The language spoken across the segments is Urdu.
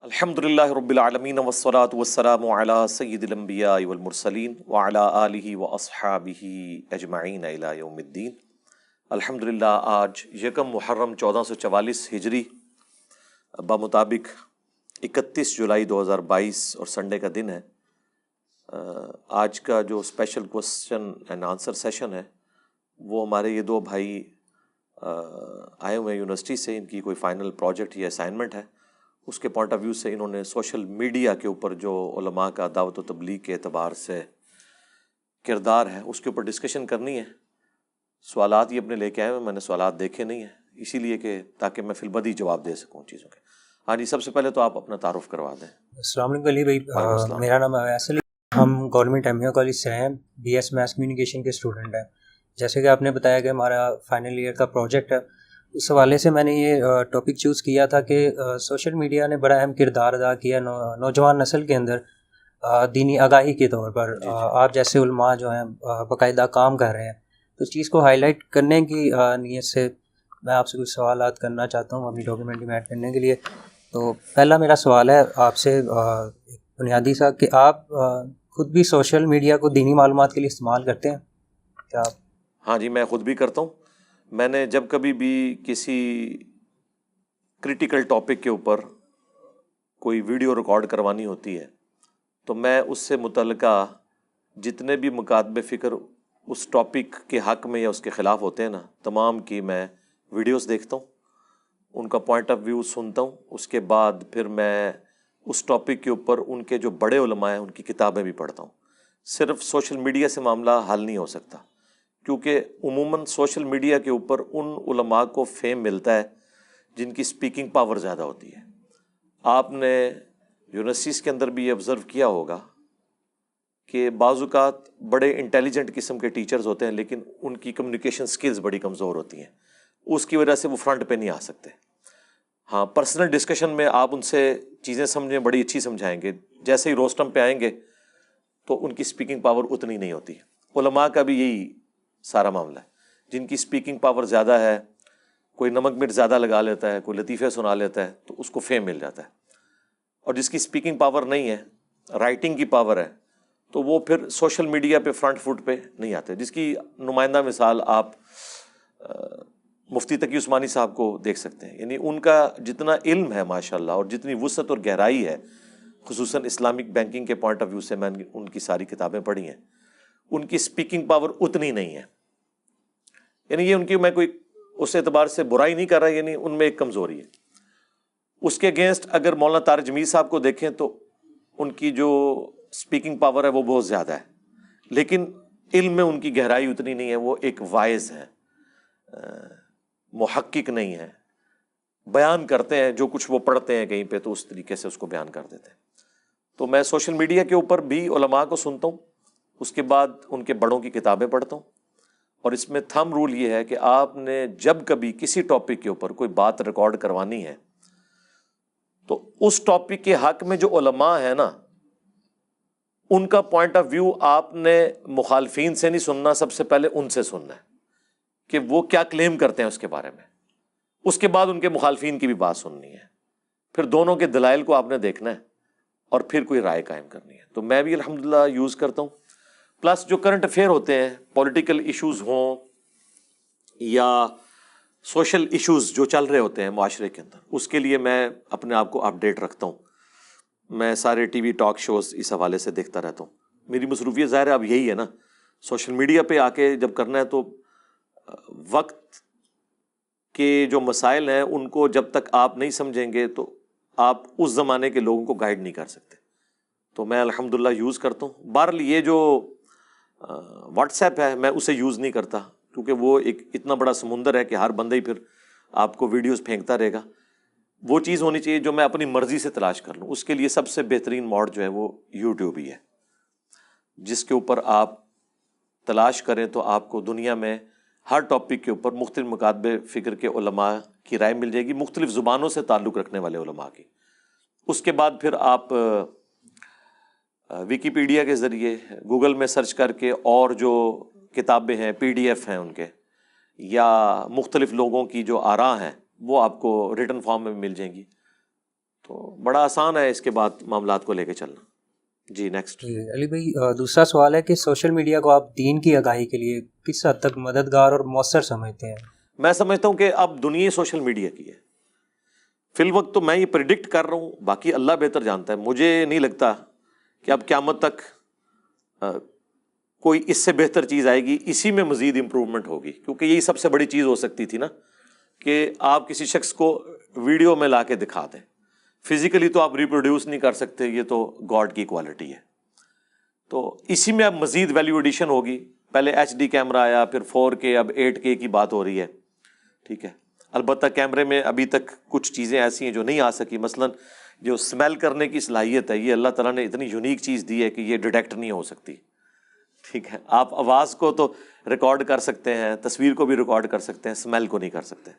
الحمدللہ رب العالمین والصلاة والسلام علی سید الانبیاء والمرسلین وعلی آلہ واصحابہ اجمعین الی یوم الدین۔ الحمدللہ آج یکم محرم 1444 ہجری بمطابق 31 جولائی 2022 اور سنڈے کا دن ہے۔ آج کا جو special question and answer session ہے وہ ہمارے یہ دو بھائی آئے ہوئے ہیں یونیورسٹی سے، ان کی کوئی فائنل پروجیکٹ یا اسائنمنٹ ہے، اس کے پوائنٹ آف ویو سے انہوں نے سوشل میڈیا کے اوپر جو علماء کا دعوت و تبلیغ کے اعتبار سے کردار ہے اس کے اوپر ڈسکشن کرنی ہے۔ سوالات یہ اپنے لے کے آئے ہیں، میں نے سوالات دیکھے نہیں ہیں اسی لیے کہ تاکہ میں فی البدی جواب دے سکوں چیزوں کے۔ ہاں جی، سب سے پہلے تو آپ اپنا تعارف کروا دیں۔ السلام علیکم علی بھائی، میرا نام ایس علی، ہم گورنمنٹ ایم یو کالج سے ہیں، بی ایس میس کمیونیکیشن کے اسٹوڈنٹ ہیں۔ جیسے کہ آپ نے بتایا کہ ہمارا فائنل ایئر کا پروجیکٹ ہے، اس حوالے سے میں نے یہ ٹاپک چوز کیا تھا کہ سوشل میڈیا نے بڑا اہم کردار ادا کیا نوجوان نسل کے اندر دینی آگاہی کے طور پر۔ آپ جیسے علماء جو ہیں باقاعدہ کام کر رہے ہیں، تو اس چیز کو ہائی لائٹ کرنے کی نیت سے میں آپ سے کچھ سوالات کرنا چاہتا ہوں اپنی ڈاکیومنٹری میں ایڈ کرنے کے لیے۔ تو پہلا میرا سوال ہے آپ سے بنیادی سا کہ آپ خود بھی سوشل میڈیا کو دینی معلومات کے لیے استعمال کرتے ہیں کیا آپ؟ ہاں جی، میں خود بھی کرتا ہوں۔ میں نے جب کبھی بھی کسی کریٹیکل ٹاپک کے اوپر کوئی ویڈیو ریکارڈ کروانی ہوتی ہے تو میں اس سے متعلقہ جتنے بھی مکاتب فکر اس ٹاپک کے حق میں یا اس کے خلاف ہوتے ہیں نا، تمام کی میں ویڈیوز دیکھتا ہوں، ان کا پوائنٹ آف ویو سنتا ہوں، اس کے بعد پھر میں اس ٹاپک کے اوپر ان کے جو بڑے علماء ہیں ان کی کتابیں بھی پڑھتا ہوں۔ صرف سوشل میڈیا سے معاملہ حل نہیں ہو سکتا، کیونکہ عموماً سوشل میڈیا کے اوپر ان علماء کو فیم ملتا ہے جن کی سپیکنگ پاور زیادہ ہوتی ہے۔ آپ نے یونیورسٹیز کے اندر بھی یہ آبزرو کیا ہوگا کہ بعض اوقات بڑے انٹیلیجنٹ قسم کے ٹیچرز ہوتے ہیں لیکن ان کی کمیونیکیشن سکلز بڑی کمزور ہوتی ہیں، اس کی وجہ سے وہ فرنٹ پہ نہیں آ سکتے۔ ہاں، پرسنل ڈسکشن میں آپ ان سے چیزیں سمجھیں، بڑی اچھی سمجھائیں گے، جیسے ہی روسٹم پہ آئیں گے تو ان کی سپیکنگ پاور اتنی نہیں ہوتی۔ علماء کا بھی یہی سارا معاملہ ہے، جن کی سپیکنگ پاور زیادہ ہے، کوئی نمک مرچ زیادہ لگا لیتا ہے، کوئی لطیفے سنا لیتا ہے تو اس کو فیم مل جاتا ہے، اور جس کی سپیکنگ پاور نہیں ہے، رائٹنگ کی پاور ہے، تو وہ پھر سوشل میڈیا پہ فرنٹ فٹ پہ نہیں آتے۔ جس کی نمائندہ مثال آپ مفتی تقی عثمانی صاحب کو دیکھ سکتے ہیں، یعنی ان کا جتنا علم ہے ماشاءاللہ اور جتنی وسعت اور گہرائی ہے، خصوصاً اسلامک بینکنگ کے پوائنٹ آف ویو سے میں ان کی ساری کتابیں پڑھی ہیں، ان کی سپیکنگ پاور اتنی نہیں ہے۔ یعنی یہ ان کی میں کوئی اس اعتبار سے برائی نہیں کر رہا، یعنی ان میں ایک کمزوری ہے۔ اس کے اگینسٹ اگر مولانا طارق جمیل صاحب کو دیکھیں تو ان کی جو سپیکنگ پاور ہے وہ بہت زیادہ ہے، لیکن علم میں ان کی گہرائی اتنی نہیں ہے، وہ ایک وائز ہے، محقق نہیں ہے، بیان کرتے ہیں جو کچھ وہ پڑھتے ہیں کہیں پہ تو اس طریقے سے اس کو بیان کر دیتے ہیں۔ تو میں سوشل میڈیا کے اوپر بھی علماء کو سنتا ہوں، اس کے بعد ان کے بڑوں کی کتابیں پڑھتا ہوں، اور اس میں تھم رول یہ ہے کہ آپ نے جب کبھی کسی ٹاپک کے اوپر کوئی بات ریکارڈ کروانی ہے تو اس ٹاپک کے حق میں جو علماء ہیں نا، ان کا پوائنٹ آف ویو آپ نے مخالفین سے نہیں سننا، سب سے پہلے ان سے سننا ہے کہ وہ کیا کلیم کرتے ہیں اس کے بارے میں، اس کے بعد ان کے مخالفین کی بھی بات سننی ہے، پھر دونوں کے دلائل کو آپ نے دیکھنا ہے اور پھر کوئی رائے قائم کرنی ہے۔ تو میں بھی الحمدللہ یوز کرتا ہوں، پلس جو کرنٹ افیئر ہوتے ہیں، پولیٹیکل ایشوز ہوں یا سوشل ایشوز جو چل رہے ہوتے ہیں معاشرے کے اندر، اس کے لیے میں اپنے آپ کو اپڈیٹ رکھتا ہوں۔ میں سارے ٹی وی ٹاک شوز اس حوالے سے دیکھتا رہتا ہوں۔ میری مصروفیت ظاہر ہے اب یہی ہے نا، سوشل میڈیا پہ آ کے جب کرنا ہے تو وقت کے جو مسائل ہیں ان کو جب تک آپ نہیں سمجھیں گے تو آپ اس زمانے کے لوگوں کو گائیڈ نہیں کر سکتے۔ تو میں الحمدللہ یوز کرتا ہوں۔ بہرحال یہ جو واٹس ایپ ہے میں اسے یوز نہیں کرتا، کیونکہ وہ ایک اتنا بڑا سمندر ہے کہ ہر بندہ ہی پھر آپ کو ویڈیوز پھینکتا رہے گا۔ وہ چیز ہونی چاہیے جو میں اپنی مرضی سے تلاش کر لوں۔ اس کے لیے سب سے بہترین موڈ جو ہے وہ یوٹیوب ہی ہے، جس کے اوپر آپ تلاش کریں تو آپ کو دنیا میں ہر ٹاپک کے اوپر مختلف مکاتب فکر کے علماء کی رائے مل جائے گی، مختلف زبانوں سے تعلق رکھنے والے علماء کی۔ اس کے بعد پھر آپ ویکیپیڈیا کے ذریعے گوگل میں سرچ کر کے اور جو کتابیں ہیں PDF ہیں ان کے، یا مختلف لوگوں کی جو آراء ہیں وہ آپ کو ریٹن فارم میں مل جائیں گی۔ تو بڑا آسان ہے اس کے بعد معاملات کو لے کے چلنا. جی نیکسٹ. علی بھائی دوسرا سوال ہے کہ سوشل میڈیا کو آپ دین کی آگاہی کے لیے کس حد تک مددگار اور مؤثر سمجھتے ہیں؟ میں سمجھتا ہوں کہ اب دنیا سوشل میڈیا کی ہے فی الوقت. تو میں یہ پریڈکٹ کر رہا ہوں, باقی اللہ بہتر جانتا ہے. مجھے نہیں لگتا کہ اب قیامت تک کوئی اس سے بہتر چیز آئے گی. اسی میں مزید امپروومنٹ ہوگی, کیونکہ یہی سب سے بڑی چیز ہو سکتی تھی نا کہ آپ کسی شخص کو ویڈیو میں لا کے دکھا دیں. فزیکلی تو آپ ریپروڈیوس نہیں کر سکتے, یہ تو گاڈ کی کوالٹی ہے. تو اسی میں اب مزید ویلیو ایڈیشن ہوگی. پہلے HD کیمرہ آیا, پھر 4K, اب 8K کی بات ہو رہی ہے. ٹھیک ہے, البتہ کیمرے میں ابھی تک کچھ چیزیں ایسی ہیں جو نہیں آ سکی. مثلاً جو اسمیل کرنے کی صلاحیت ہے, یہ اللہ تعالیٰ نے اتنی یونیک چیز دی ہے کہ یہ ڈیٹیکٹ نہیں ہو سکتی. ٹھیک ہے, آپ آواز کو تو ریکارڈ کر سکتے ہیں, تصویر کو بھی ریکارڈ کر سکتے ہیں, اسمیل کو نہیں کر سکتے.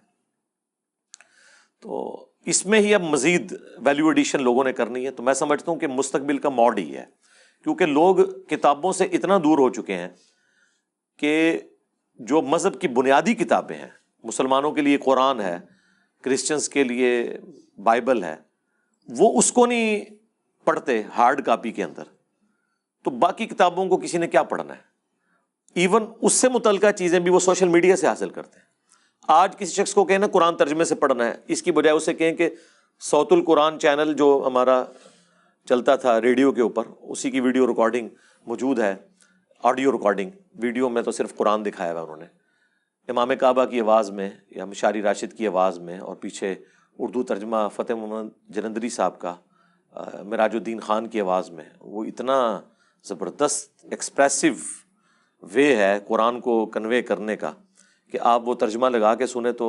تو اس میں ہی اب مزید ویلیو ایڈیشن لوگوں نے کرنی ہے. تو میں سمجھتا ہوں کہ مستقبل کا موڈ ہی ہے, کیونکہ لوگ کتابوں سے اتنا دور ہو چکے ہیں کہ جو مذہب کی بنیادی کتابیں ہیں, مسلمانوں کے لیے قرآن ہے, کرسچنس کے لیے بائبل ہے, وہ اس کو نہیں پڑھتے ہارڈ کاپی کے اندر. تو باقی کتابوں کو کسی نے کیا پڑھنا ہے؟ ایون اس سے متعلقہ چیزیں بھی وہ سوشل میڈیا سے حاصل کرتے ہیں. آج کسی شخص کو کہیں نا قرآن ترجمے سے پڑھنا ہے, اس کی بجائے اسے کہیں کہ صوت القرآن چینل جو ہمارا چلتا تھا ریڈیو کے اوپر, اسی کی ویڈیو ریکارڈنگ موجود ہے, آڈیو ریکارڈنگ. ویڈیو میں تو صرف قرآن دکھایا ہوا انہوں نے, امام کعبہ کی آواز میں یا مشاری راشد کی آواز میں, اور پیچھے اردو ترجمہ فتح محمد جلندری صاحب کا, معراج الدین خان کی آواز میں. وہ اتنا زبردست ایکسپریسو وے ہے قرآن کو کنوے کرنے کا کہ آپ وہ ترجمہ لگا کے سنیں تو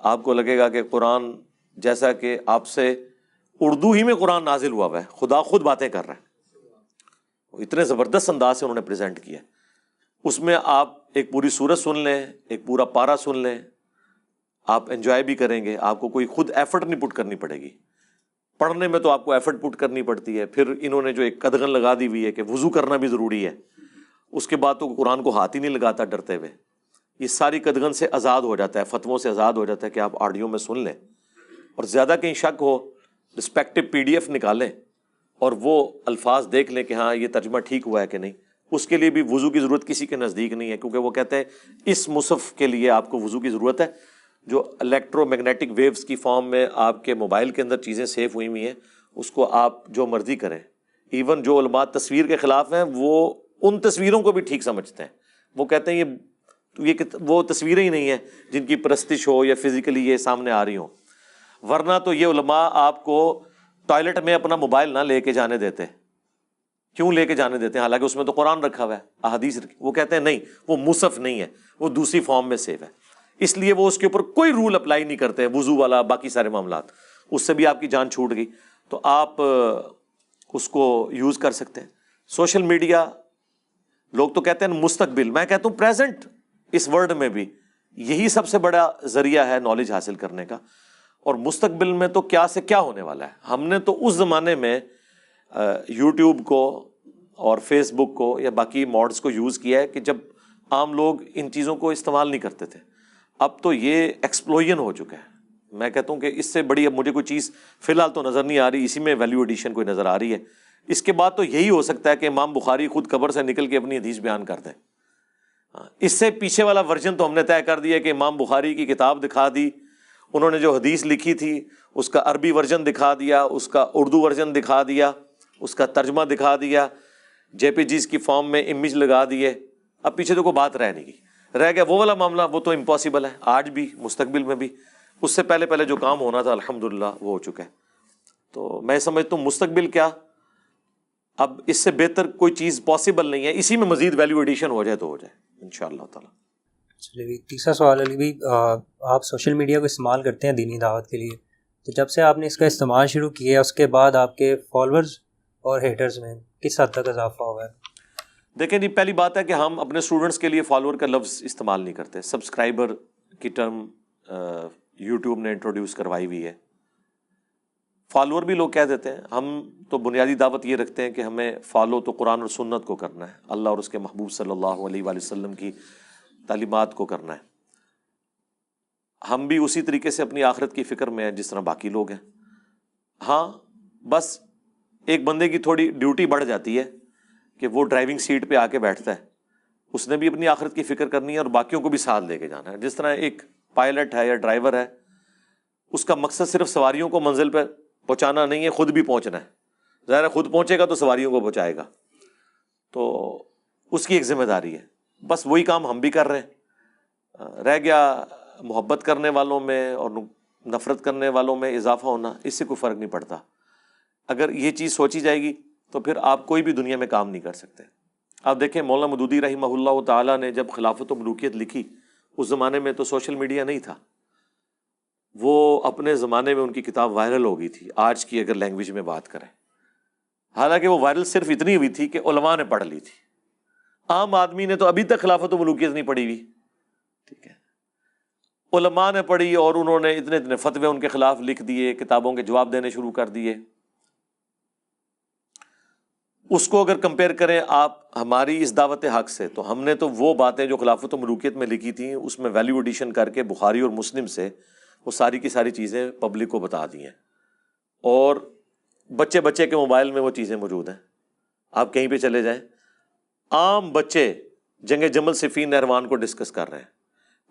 آپ کو لگے گا کہ قرآن جیسا کہ آپ سے اردو ہی میں قرآن نازل ہوا ہے, خدا خود باتیں کر رہا ہے. وہ اتنے زبردست انداز سے انہوں نے پریزنٹ کیا. اس میں آپ ایک پوری سورت سن لیں, ایک پورا پارا سن لیں, آپ انجوائے بھی کریں گے. آپ کو کوئی خود ایفرٹ نہیں پٹ کرنی پڑے گی. پڑھنے میں تو آپ کو ایفرٹ پٹ کرنی پڑتی ہے. پھر انہوں نے جو ایک قدغن لگا دی ہوئی ہے کہ وضو کرنا بھی ضروری ہے, اس کے بعد تو قرآن کو ہاتھ ہی نہیں لگاتا ڈرتے ہوئے. یہ ساری قدغن سے آزاد ہو جاتا ہے, فتووں سے آزاد ہو جاتا ہے کہ آپ آڈیو میں سن لیں, اور زیادہ کہیں شک ہو رسپیکٹو PDF نکالیں اور وہ الفاظ دیکھ لیں کہ ہاں یہ ترجمہ ٹھیک ہوا ہے کہ نہیں. اس کے لیے بھی وضو کی ضرورت کسی کے نزدیک نہیں ہے, کیونکہ وہ کہتے ہیں اس مصحف کے لیے آپ کو وضو کی ضرورت ہے. جو الیکٹرو میگنیٹک ویوز کی فارم میں آپ کے موبائل کے اندر چیزیں سیو ہوئی ہوئی ہیں, اس کو آپ جو مرضی کریں. ایون جو علماء تصویر کے خلاف ہیں وہ ان تصویروں کو بھی ٹھیک سمجھتے ہیں. وہ کہتے ہیں یہ وہ تصویریں ہی نہیں ہیں جن کی پرستش ہو یا فزیکلی یہ سامنے آ رہی ہوں. ورنہ تو یہ علماء آپ کو ٹوائلٹ میں اپنا موبائل نہ لے کے جانے دیتے. کیوں لے کے جانے دیتے ہیں؟ حالانکہ اس میں تو قرآن رکھا ہوا ہے, احادیث رکھی. وہ کہتے ہیں نہیں, وہ مصحف نہیں ہے, وہ دوسری فارم میں سیو ہے, اس لیے وہ اس کے اوپر کوئی رول اپلائی نہیں کرتے, وضو والا باقی سارے معاملات. اس سے بھی آپ کی جان چھوٹ گئی تو آپ اس کو یوز کر سکتے ہیں. سوشل میڈیا لوگ تو کہتے ہیں مستقبل, میں کہتا ہوں پریزنٹ. اس ورلڈ میں بھی یہی سب سے بڑا ذریعہ ہے نالج حاصل کرنے کا. اور مستقبل میں تو کیا سے کیا ہونے والا ہے. ہم نے تو اس زمانے میں یوٹیوب کو اور فیس بک کو یا باقی موڈز کو یوز کیا ہے کہ جب عام لوگ ان چیزوں کو استعمال نہیں کرتے تھے. اب تو یہ ایکسپلوژن ہو چکا ہے. میں کہتا ہوں کہ اس سے بڑی اب مجھے کوئی چیز فی الحال تو نظر نہیں آ رہی. اسی میں ویلیو ایڈیشن کوئی نظر آ رہی ہے. اس کے بعد تو یہی ہو سکتا ہے کہ امام بخاری خود قبر سے نکل کے اپنی حدیث بیان کر دیں. اس سے پیچھے والا ورژن تو ہم نے طے کر دیا کہ امام بخاری کی کتاب دکھا دی, انہوں نے جو حدیث لکھی تھی اس کا عربی ورژن دکھا دیا, اس کا اردو ورژن دکھا دیا, اس کا ترجمہ دکھا دیا, JPGs کی فارم میں امیج لگا دیے. اب پیچھے تو کوئی بات رہ نہیں گئی. رہ گیا وہ والا معاملہ, وہ تو امپاسبل ہے آج بھی مستقبل میں بھی. اس سے پہلے جو کام ہونا تھا الحمدللہ وہ ہو چکا ہے. تو میں سمجھتا ہوں مستقبل کیا, اب اس سے بہتر کوئی چیز پاسبل نہیں ہے. اسی میں مزید ویلیو ایڈیشن ہو جائے تو ہو جائے انشاءاللہ تعالیٰ. چلیے تیسرا سوال علی بھائی, آپ سوشل میڈیا کو استعمال کرتے ہیں دینی دعوت کے لیے, تو جب سے آپ نے اس کا استعمال شروع کیا اس کے بعد آپ کے فالوورز اور ہیٹرز میں کس حد تک اضافہ ہوا ہے؟ دیکھیں جی, پہلی بات ہے کہ ہم اپنے اسٹوڈنٹس کے لیے فالوور کا لفظ استعمال نہیں کرتے. سبسکرائبر کی ٹرم یوٹیوب نے انٹروڈیوس کروائی ہوئی ہے. فالوور بھی لوگ کہہ دیتے ہیں. ہم تو بنیادی دعوت یہ رکھتے ہیں کہ ہمیں فالو تو قرآن اور سنت کو کرنا ہے, اللہ اور اس کے محبوب صلی اللہ علیہ وآلہ وسلم کی تعلیمات کو کرنا ہے. ہم بھی اسی طریقے سے اپنی آخرت کی فکر میں ہیں جس طرح باقی لوگ ہیں. ہاں بس ایک بندے کی تھوڑی ڈیوٹی بڑھ جاتی ہے کہ وہ ڈرائیونگ سیٹ پہ آ کے بیٹھتا ہے، اس نے بھی اپنی آخرت کی فکر کرنی ہے اور باقیوں کو بھی ساتھ لے کے جانا ہے. جس طرح ایک پائلٹ ہے یا ڈرائیور ہے، اس کا مقصد صرف سواریوں کو منزل پہ پہنچانا نہیں ہے، خود بھی پہنچنا ہے. ظاہر ہے خود پہنچے گا تو سواریوں کو پہنچائے گا، تو اس کی ایک ذمہ داری ہے. بس وہی کام ہم بھی کر رہے ہیں. رہ گیا محبت کرنے والوں میں اور نفرت کرنے والوں میں اضافہ ہونا، اس سے کوئی فرق نہیں پڑتا. اگر یہ چیز سوچی جائے گی تو پھر آپ کوئی بھی دنیا میں کام نہیں کر سکتے. آپ دیکھیں مولانا مودودی رحمہ اللہ تعالیٰ نے جب خلافت و ملوکیت لکھی، اس زمانے میں تو سوشل میڈیا نہیں تھا. وہ اپنے زمانے میں ان کی کتاب وائرل ہو گئی تھی، آج کی اگر لینگویج میں بات کریں. حالانکہ وہ وائرل صرف اتنی ہوئی تھی کہ علماء نے پڑھ لی تھی. عام آدمی نے تو ابھی تک خلافت و ملوکیت نہیں پڑھی ہوئی. ٹھیک ہے، علماء نے پڑھی اور انہوں نے اتنے اتنے فتوے ان کے خلاف لکھ دیے، کتابوں کے جواب دینے شروع کر دیے. اس کو اگر کمپیئر کریں آپ ہماری اس دعوت حق سے، تو ہم نے تو وہ باتیں جو خلافت و ملوکیت میں لکھی تھیں اس میں ویلیو ایڈیشن کر کے بخاری اور مسلم سے وہ ساری کی ساری چیزیں پبلک کو بتا دی ہیں. اور بچے بچے کے موبائل میں وہ چیزیں موجود ہیں. آپ کہیں پہ چلے جائیں، عام بچے جنگ جمل صفین نہروان کو ڈسکس کر رہے ہیں.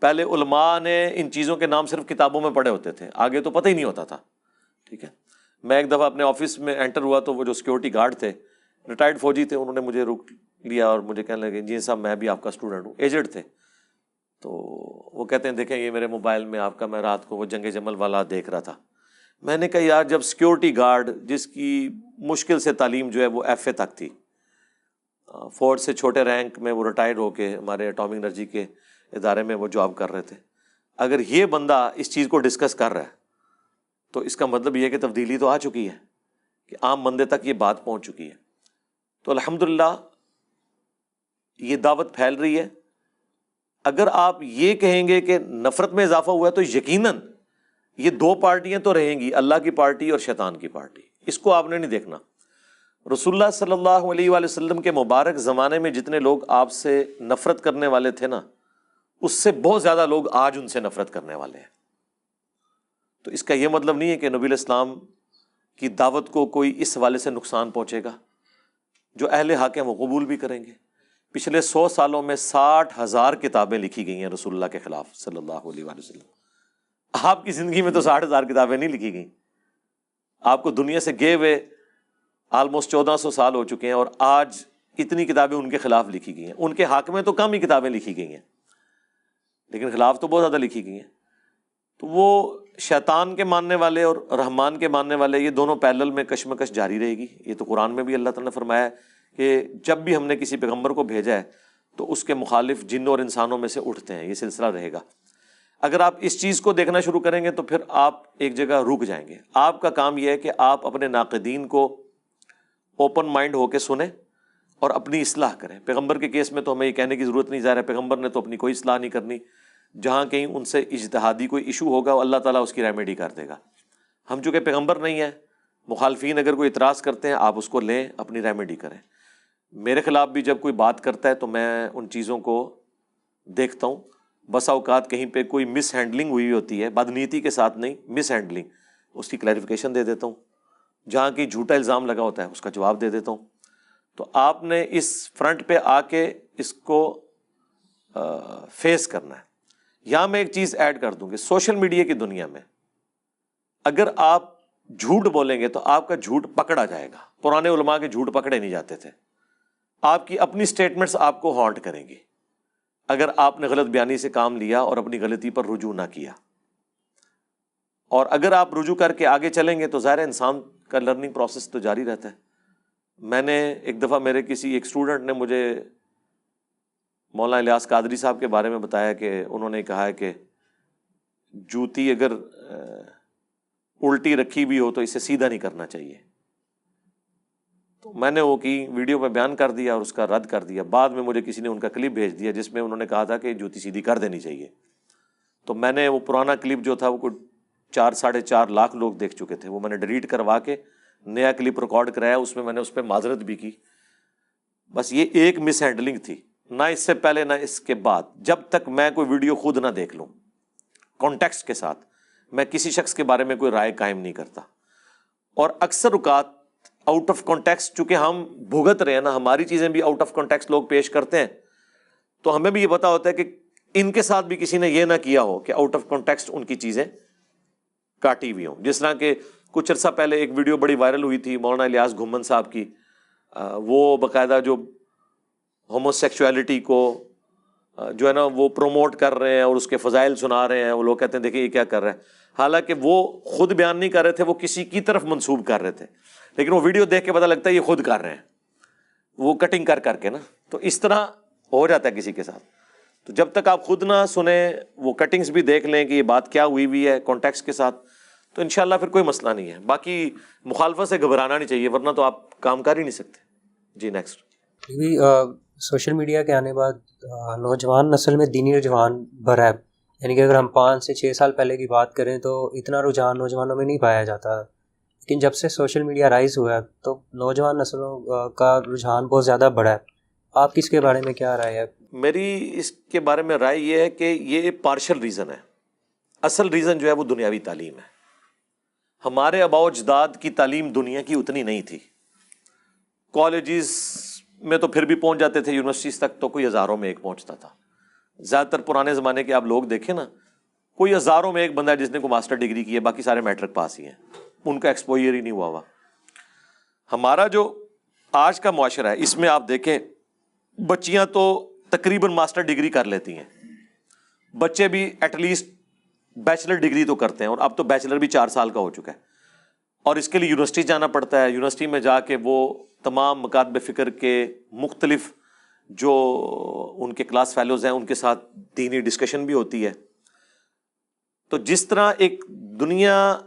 پہلے علماء نے ان چیزوں کے نام صرف کتابوں میں پڑھے ہوتے تھے، آگے تو پتہ ہی نہیں ہوتا تھا. ٹھیک ہے، میں ایک دفعہ اپنے آفس میں انٹر ہوا تو وہ جو سیکورٹی گارڈ تھے، ریٹائرڈ فوجی تھے، انہوں نے مجھے روک لیا اور مجھے کہنے لگے جی صاحب میں بھی آپ کا اسٹوڈنٹ ہوں. ایجڈ تھے. تو وہ کہتے ہیں دیکھیں یہ میرے موبائل میں آپ کا، میں رات کو وہ جنگ جمل والا دیکھ رہا تھا. میں نے کہا یار جب سیکورٹی گارڈ جس کی مشکل سے تعلیم جو ہے وہ ایف اے تک تھی، فورس سے چھوٹے رینک میں وہ ریٹائر ہو کے ہمارے اٹامک انرجی کے ادارے میں وہ جاب کر رہے تھے، اگر یہ بندہ اس چیز کو ڈسکس کر رہا ہے تو اس کا مطلب یہ ہے کہ تبدیلی تو آ چکی ہے، کہ عام بندے تک یہ بات پہنچ چکی ہے. تو الحمدللہ یہ دعوت پھیل رہی ہے. اگر آپ یہ کہیں گے کہ نفرت میں اضافہ ہوا ہے تو یقیناً یہ دو پارٹیاں تو رہیں گی، اللہ کی پارٹی اور شیطان کی پارٹی. اس کو آپ نے نہیں دیکھنا. رسول اللہ صلی اللہ علیہ وآلہ وسلم کے مبارک زمانے میں جتنے لوگ آپ سے نفرت کرنے والے تھے نا، اس سے بہت زیادہ لوگ آج ان سے نفرت کرنے والے ہیں. تو اس کا یہ مطلب نہیں ہے کہ نبی الاسلام کی دعوت کو کوئی اس حوالے سے نقصان پہنچے گا. جو اہل حق ہیں وہ قبول بھی کریں گے. پچھلے 100 سالوں میں 60,000 کتابیں لکھی گئی ہیں رسول اللہ کے خلاف صلی اللہ علیہ وآلہ وسلم. آپ کی زندگی میں تو 60,000 کتابیں نہیں لکھی گئیں. آپ کو دنیا سے گئے ہوئے آلموسٹ 1400 سال ہو چکے ہیں اور آج اتنی کتابیں ان کے خلاف لکھی گئی ہیں. ان کے حق میں تو کم ہی کتابیں لکھی گئی ہیں، لیکن خلاف تو بہت زیادہ لکھی گئی ہیں. تو وہ شیطان کے ماننے والے اور رحمان کے ماننے والے، یہ دونوں پیرلل میں کشمکش جاری رہے گی. یہ تو قرآن میں بھی اللہ تعالیٰ نے فرمایا ہے کہ جب بھی ہم نے کسی پیغمبر کو بھیجا ہے تو اس کے مخالف جنوں اور انسانوں میں سے اٹھتے ہیں. یہ سلسلہ رہے گا. اگر آپ اس چیز کو دیکھنا شروع کریں گے تو پھر آپ ایک جگہ رک جائیں گے. آپ کا کام یہ ہے کہ آپ اپنے ناقدین کو اوپن مائنڈ ہو کے سنیں اور اپنی اصلاح کریں. پیغمبر کے کیس میں تو ہمیں یہ کہنے کی ضرورت نہیں، ظاہر ہے پیغمبر نے تو اپنی کوئی اصلاح نہیں کرنی. جہاں کہیں ان سے اجتہادی کوئی ایشو ہوگا اللہ تعالیٰ اس کی ریمیڈی کر دے گا. ہم چونکہ پیغمبر نہیں ہیں، مخالفین اگر کوئی اعتراض کرتے ہیں آپ اس کو لیں، اپنی ریمیڈی کریں. میرے خلاف بھی جب کوئی بات کرتا ہے تو میں ان چیزوں کو دیکھتا ہوں. بسا اوقات کہیں پہ کوئی مس ہینڈلنگ ہوئی ہوتی ہے، بدنیتی کے ساتھ نہیں، مس ہینڈلنگ، اس کی کلیریفیکیشن دے دیتا ہوں. جہاں کی جھوٹا الزام لگا ہوتا ہے اس کا جواب دے دیتا ہوں. تو آپ نے اس فرنٹ پہ آ کے اس کو فیس کرنا ہے. یہاں میں ایک چیز ایڈ کر دوں کہ سوشل میڈیا کی دنیا میں اگر آپ جھوٹ بولیں گے تو آپ کا جھوٹ پکڑا جائے گا. پرانے علماء کے جھوٹ پکڑے نہیں جاتے تھے. آپ کی اپنی سٹیٹمنٹس آپ کو ہانٹ کریں گی اگر آپ نے غلط بیانی سے کام لیا اور اپنی غلطی پر رجوع نہ کیا. اور اگر آپ رجوع کر کے آگے چلیں گے تو ظاہر انسان کا لرننگ پروسیس تو جاری رہتا ہے. میں نے ایک دفعہ میرے کسی ایک اسٹوڈنٹ نے مجھے مولانا الیاس قادری صاحب کے بارے میں بتایا کہ انہوں نے کہا ہے کہ جوتی اگر الٹی رکھی بھی ہو تو اسے سیدھا نہیں کرنا چاہیے. تو میں نے وہ کی ویڈیو پہ بیان کر دیا اور اس کا رد کر دیا. بعد میں مجھے کسی نے ان کا کلپ بھیج دیا جس میں انہوں نے کہا تھا کہ جوتی سیدھی کر دینی چاہیے. تو میں نے وہ پرانا کلپ جو تھا وہ کوئی 4-4.5 لاکھ لوگ دیکھ چکے تھے. وہ میں نے ڈیلیٹ کروا کے نیا کلپ ریکارڈ کرایا. اس میں نے اس پہ معذرت بھی کی. بس یہ ایک مس ہینڈلنگ تھی، نہ اس سے پہلے نہ اس کے بعد. جب تک میں کوئی ویڈیو خود نہ دیکھ لوں کانٹیکسٹ کے ساتھ، میں کسی شخص کے بارے میں کوئی رائے قائم نہیں کرتا. اور اکثر اوقات آؤٹ آف کانٹیکسٹ چونکہ ہم بھگت رہے ہیں نا، ہماری چیزیں بھی آؤٹ آف کانٹیکسٹ لوگ پیش کرتے ہیں، تو ہمیں بھی یہ پتا ہوتا ہے کہ ان کے ساتھ بھی کسی نے یہ نہ کیا ہو کہ آؤٹ آف کانٹیکسٹ ان کی چیزیں کاٹی ہوئی ہوں. جس طرح کہ کچھ عرصہ پہلے ایک ویڈیو بڑی وائرل ہوئی تھی مولانا الیاس گھمن صاحب کی، وہ باقاعدہ جو ہومو سیکچولیٹی کو جو ہے نا وہ پروموٹ کر رہے ہیں اور اس کے فضائل سنا رہے ہیں. وہ لوگ کہتے ہیں دیکھیں یہ کیا کر رہے ہیں، حالانکہ وہ خود بیان نہیں کر رہے تھے، وہ کسی کی طرف منسوب کر رہے تھے، لیکن وہ ویڈیو دیکھ کے پتہ لگتا ہے یہ خود کر رہے ہیں، وہ کٹنگ کر کر کے نا. تو اس طرح ہو جاتا ہے کسی کے ساتھ. تو جب تک آپ خود نہ سنیں، وہ کٹنگز بھی دیکھ لیں کہ یہ بات کیا ہوئی ہے کانٹیکسٹ کے ساتھ، تو انشاءاللہ پھر کوئی مسئلہ نہیں ہے. باقی مخالفت سے گھبرانا نہیں چاہیے، ورنہ تو آپ کام کر ہی نہیں سکتے. جی نیکسٹ. سوشل میڈیا کے آنے بعد نوجوان نسل میں دینی رجحان بڑھا ہے. یعنی کہ اگر ہم 5 سے 6 سال پہلے کی بات کریں تو اتنا رجحان نوجوانوں میں نہیں پایا جاتا، لیکن جب سے سوشل میڈیا رائز ہوا ہے تو نوجوان نسلوں کا رجحان بہت زیادہ بڑھا ہے. آپ کس کے بارے میں کیا رائے ہے؟ میری اس کے بارے میں رائے یہ ہے کہ یہ پارشل ریزن ہے. اصل ریزن جو ہے وہ دنیاوی تعلیم ہے. ہمارے آباء و اجداد کی تعلیم دنیا کی اتنی نہیں تھی. کالجز میں تو پھر بھی پہنچ جاتے تھے، یونیورسٹیز تک تو کوئی ہزاروں میں ایک پہنچتا تھا. زیادہ تر پرانے زمانے کے آپ لوگ دیکھیں نا، کوئی ہزاروں میں ایک بندہ ہے جس نے کوئی ماسٹر ڈگری کی ہے، باقی سارے میٹرک پاس ہی ہیں، ان کا ایکسپوئر ہی نہیں ہوا ہوا. ہمارا جو آج کا معاشرہ ہے اس میں آپ دیکھیں بچیاں تو تقریباً ماسٹر ڈگری کر لیتی ہیں، بچے بھی ایٹ لیسٹ بیچلر ڈگری تو کرتے ہیں، اور اب تو بیچلر بھی 4 سال کا ہو چکا ہے. اور اس کے لیے یونیورسٹی جانا پڑتا ہے. یونیورسٹی میں جا کے وہ تمام مکاتب فکر کے مختلف جو ان کے کلاس فیلوز ہیں ان کے ساتھ دینی ڈسکشن بھی ہوتی ہے. تو جس طرح ایک دنیا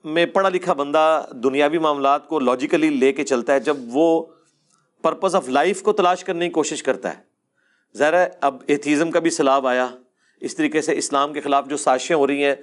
میں پڑھا لکھا بندہ دنیاوی معاملات کو لاجیکلی لے کے چلتا ہے، جب وہ پرپز آف لائف کو تلاش کرنے کی کوشش کرتا ہے، ظاہر ہے اب ایتھیزم کا بھی سیلاب آیا، اس طریقے سے اسلام کے خلاف جو سازشیں ہو رہی ہیں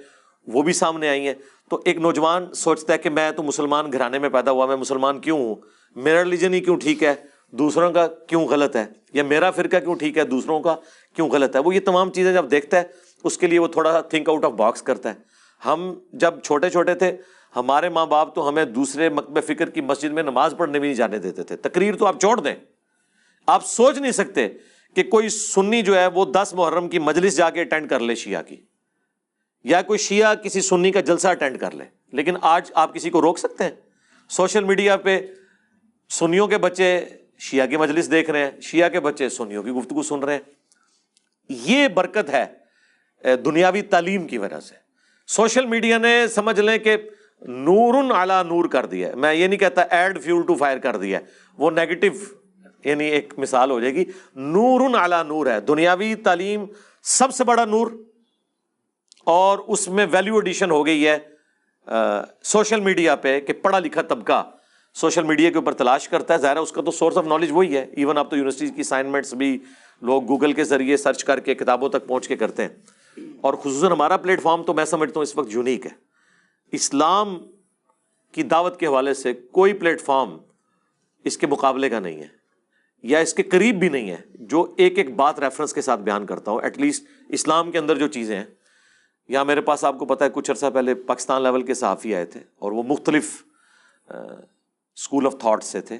وہ بھی سامنے آئی ہیں. تو ایک نوجوان سوچتا ہے کہ میں تو مسلمان گھرانے میں پیدا ہوا، میں مسلمان کیوں ہوں، میرا ریلیجن ہی کیوں ٹھیک ہے، دوسروں کا کیوں غلط ہے، یا میرا فرقہ کیوں ٹھیک ہے، دوسروں کا کیوں غلط ہے. وہ یہ تمام چیزیں جب دیکھتا ہے اس کے لیے وہ تھوڑا تھنک آؤٹ آف باکس کرتا ہے. ہم جب چھوٹے چھوٹے تھے ہمارے ماں باپ تو ہمیں دوسرے مکتب فکر کی مسجد میں نماز پڑھنے بھی نہیں جانے دیتے تھے. تقریر تو آپ چھوڑ دیں، آپ سوچ نہیں سکتے کہ کوئی سنی جو ہے وہ 10 محرم کی مجلس جا کے اٹینڈ کر لے شیعہ کی، یا کوئی شیعہ کسی سنی کا جلسہ اٹینڈ کر لے. لیکن آج آپ کسی کو روک سکتے ہیں؟ سوشل میڈیا پہ سنیوں کے بچے شیعہ کی مجلس دیکھ رہے ہیں، شیعہ کے بچے سنیوں کی گفتگو سن رہے ہیں. یہ برکت ہے دنیاوی تعلیم کی وجہ سے. سوشل میڈیا نے سمجھ لیں کہ نور علی نور کر دیا ہے. میں یہ نہیں کہتا ایڈ فیول ٹو فائر کر دیا ہے، وہ نیگیٹو یعنی ایک مثال ہو جائے گی. نور علی نور ہے دنیاوی تعلیم، سب سے بڑا نور، اور اس میں ویلیو ایڈیشن ہو گئی ہے سوشل میڈیا پہ کہ پڑھا لکھا طبقہ سوشل میڈیا کے اوپر تلاش کرتا ہے. ظاہر ہے اس کا تو سورس آف نالج وہی ہے. ایون آپ تو یونیورسٹی کی اسائنمنٹس بھی لوگ گوگل کے ذریعے سرچ کر کے کتابوں تک پہنچ کے کرتے ہیں. اور خصوصاً ہمارا پلیٹ فارم تو میں سمجھتا ہوں اس وقت یونیک ہے. اسلام کی دعوت کے حوالے سے کوئی پلیٹ فارم اس کے مقابلے کا نہیں ہے، یا اس کے قریب بھی نہیں ہے جو ایک ایک بات ریفرنس کے ساتھ بیان کرتا ہو. ایٹ لیسٹ اسلام کے اندر جو چیزیں ہیں، یہاں میرے پاس آپ کو پتہ ہے کچھ عرصہ پہلے پاکستان لیول کے صحافی آئے تھے، اور وہ مختلف اسکول آف تھاٹ سے تھے،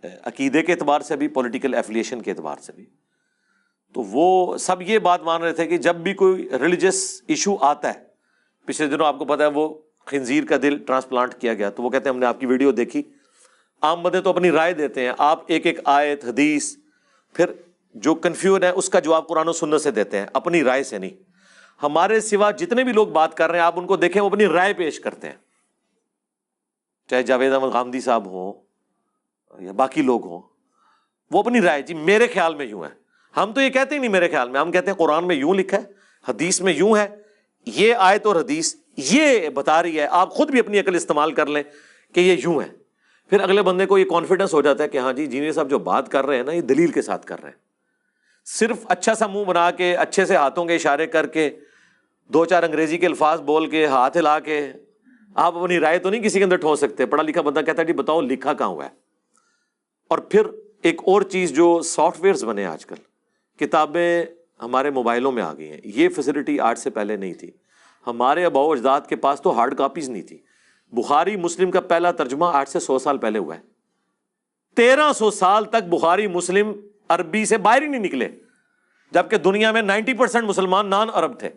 عقیدے کے اعتبار سے بھی، پولیٹیکل ایفیلیشن کے اعتبار سے بھی. تو وہ سب یہ بات مان رہے تھے کہ جب بھی کوئی ریلیجس ایشو آتا ہے، پچھلے دنوں آپ کو پتہ ہے وہ خنزیر کا دل ٹرانسپلانٹ کیا گیا، تو وہ کہتے ہیں ہم نے آپ کی ویڈیو دیکھی. عام بندے تو اپنی رائے دیتے ہیں، آپ ایک ایک آیت حدیث، پھر جو کنفیوژن ہے اس کا جواب قرآن و سنت سے دیتے ہیں، اپنی رائے سے نہیں. ہمارے سوا جتنے بھی لوگ بات کر رہے ہیں آپ ان کو دیکھیں، وہ اپنی رائے پیش کرتے ہیں، چاہے جاوید احمد غامدی صاحب ہوں یا باقی لوگ ہوں، وہ اپنی رائے، جی میرے خیال میں یوں ہے. ہم تو یہ کہتے ہی نہیں میرے خیال میں، ہم کہتے ہیں قرآن میں یوں لکھا ہے، حدیث میں یوں ہے، یہ آیت اور حدیث یہ بتا رہی ہے، آپ خود بھی اپنی عقل استعمال کر لیں کہ یہ یوں ہے. پھر اگلے بندے کو یہ کانفیڈنس ہو جاتا ہے کہ ہاں جی جینئر صاحب جو بات کر رہے ہیں نا یہ دلیل کے ساتھ کر رہے ہیں. صرف اچھا سا منہ بنا کے، اچھے سے ہاتھوں کے اشارے کر کے، 2-4 انگریزی کے الفاظ بول کے، ہاتھ ہلا کے آپ اپنی رائے تو نہیں کسی کے اندر ٹھونس سکتے. پڑھا لکھا بندہ کہتا ہے جی بتاؤ لکھا کہاں ہوا ہے. اور پھر ایک اور چیز جو سافٹ ویئرز بنے آج کل، کتابیں ہمارے موبائلوں میں آ گئی ہیں، یہ فیسلٹی آج سے پہلے نہیں تھی. ہمارے آباء و اجداد کے پاس تو ہارڈ کاپیز نہیں تھی. بخاری مسلم کا پہلا ترجمہ آج سے 100 سال پہلے ہوا ہے. 1300 سال تک بخاری مسلم عربی سے باہر ہی نہیں نکلے، جبکہ دنیا میں 90% مسلمان نان عرب تھے.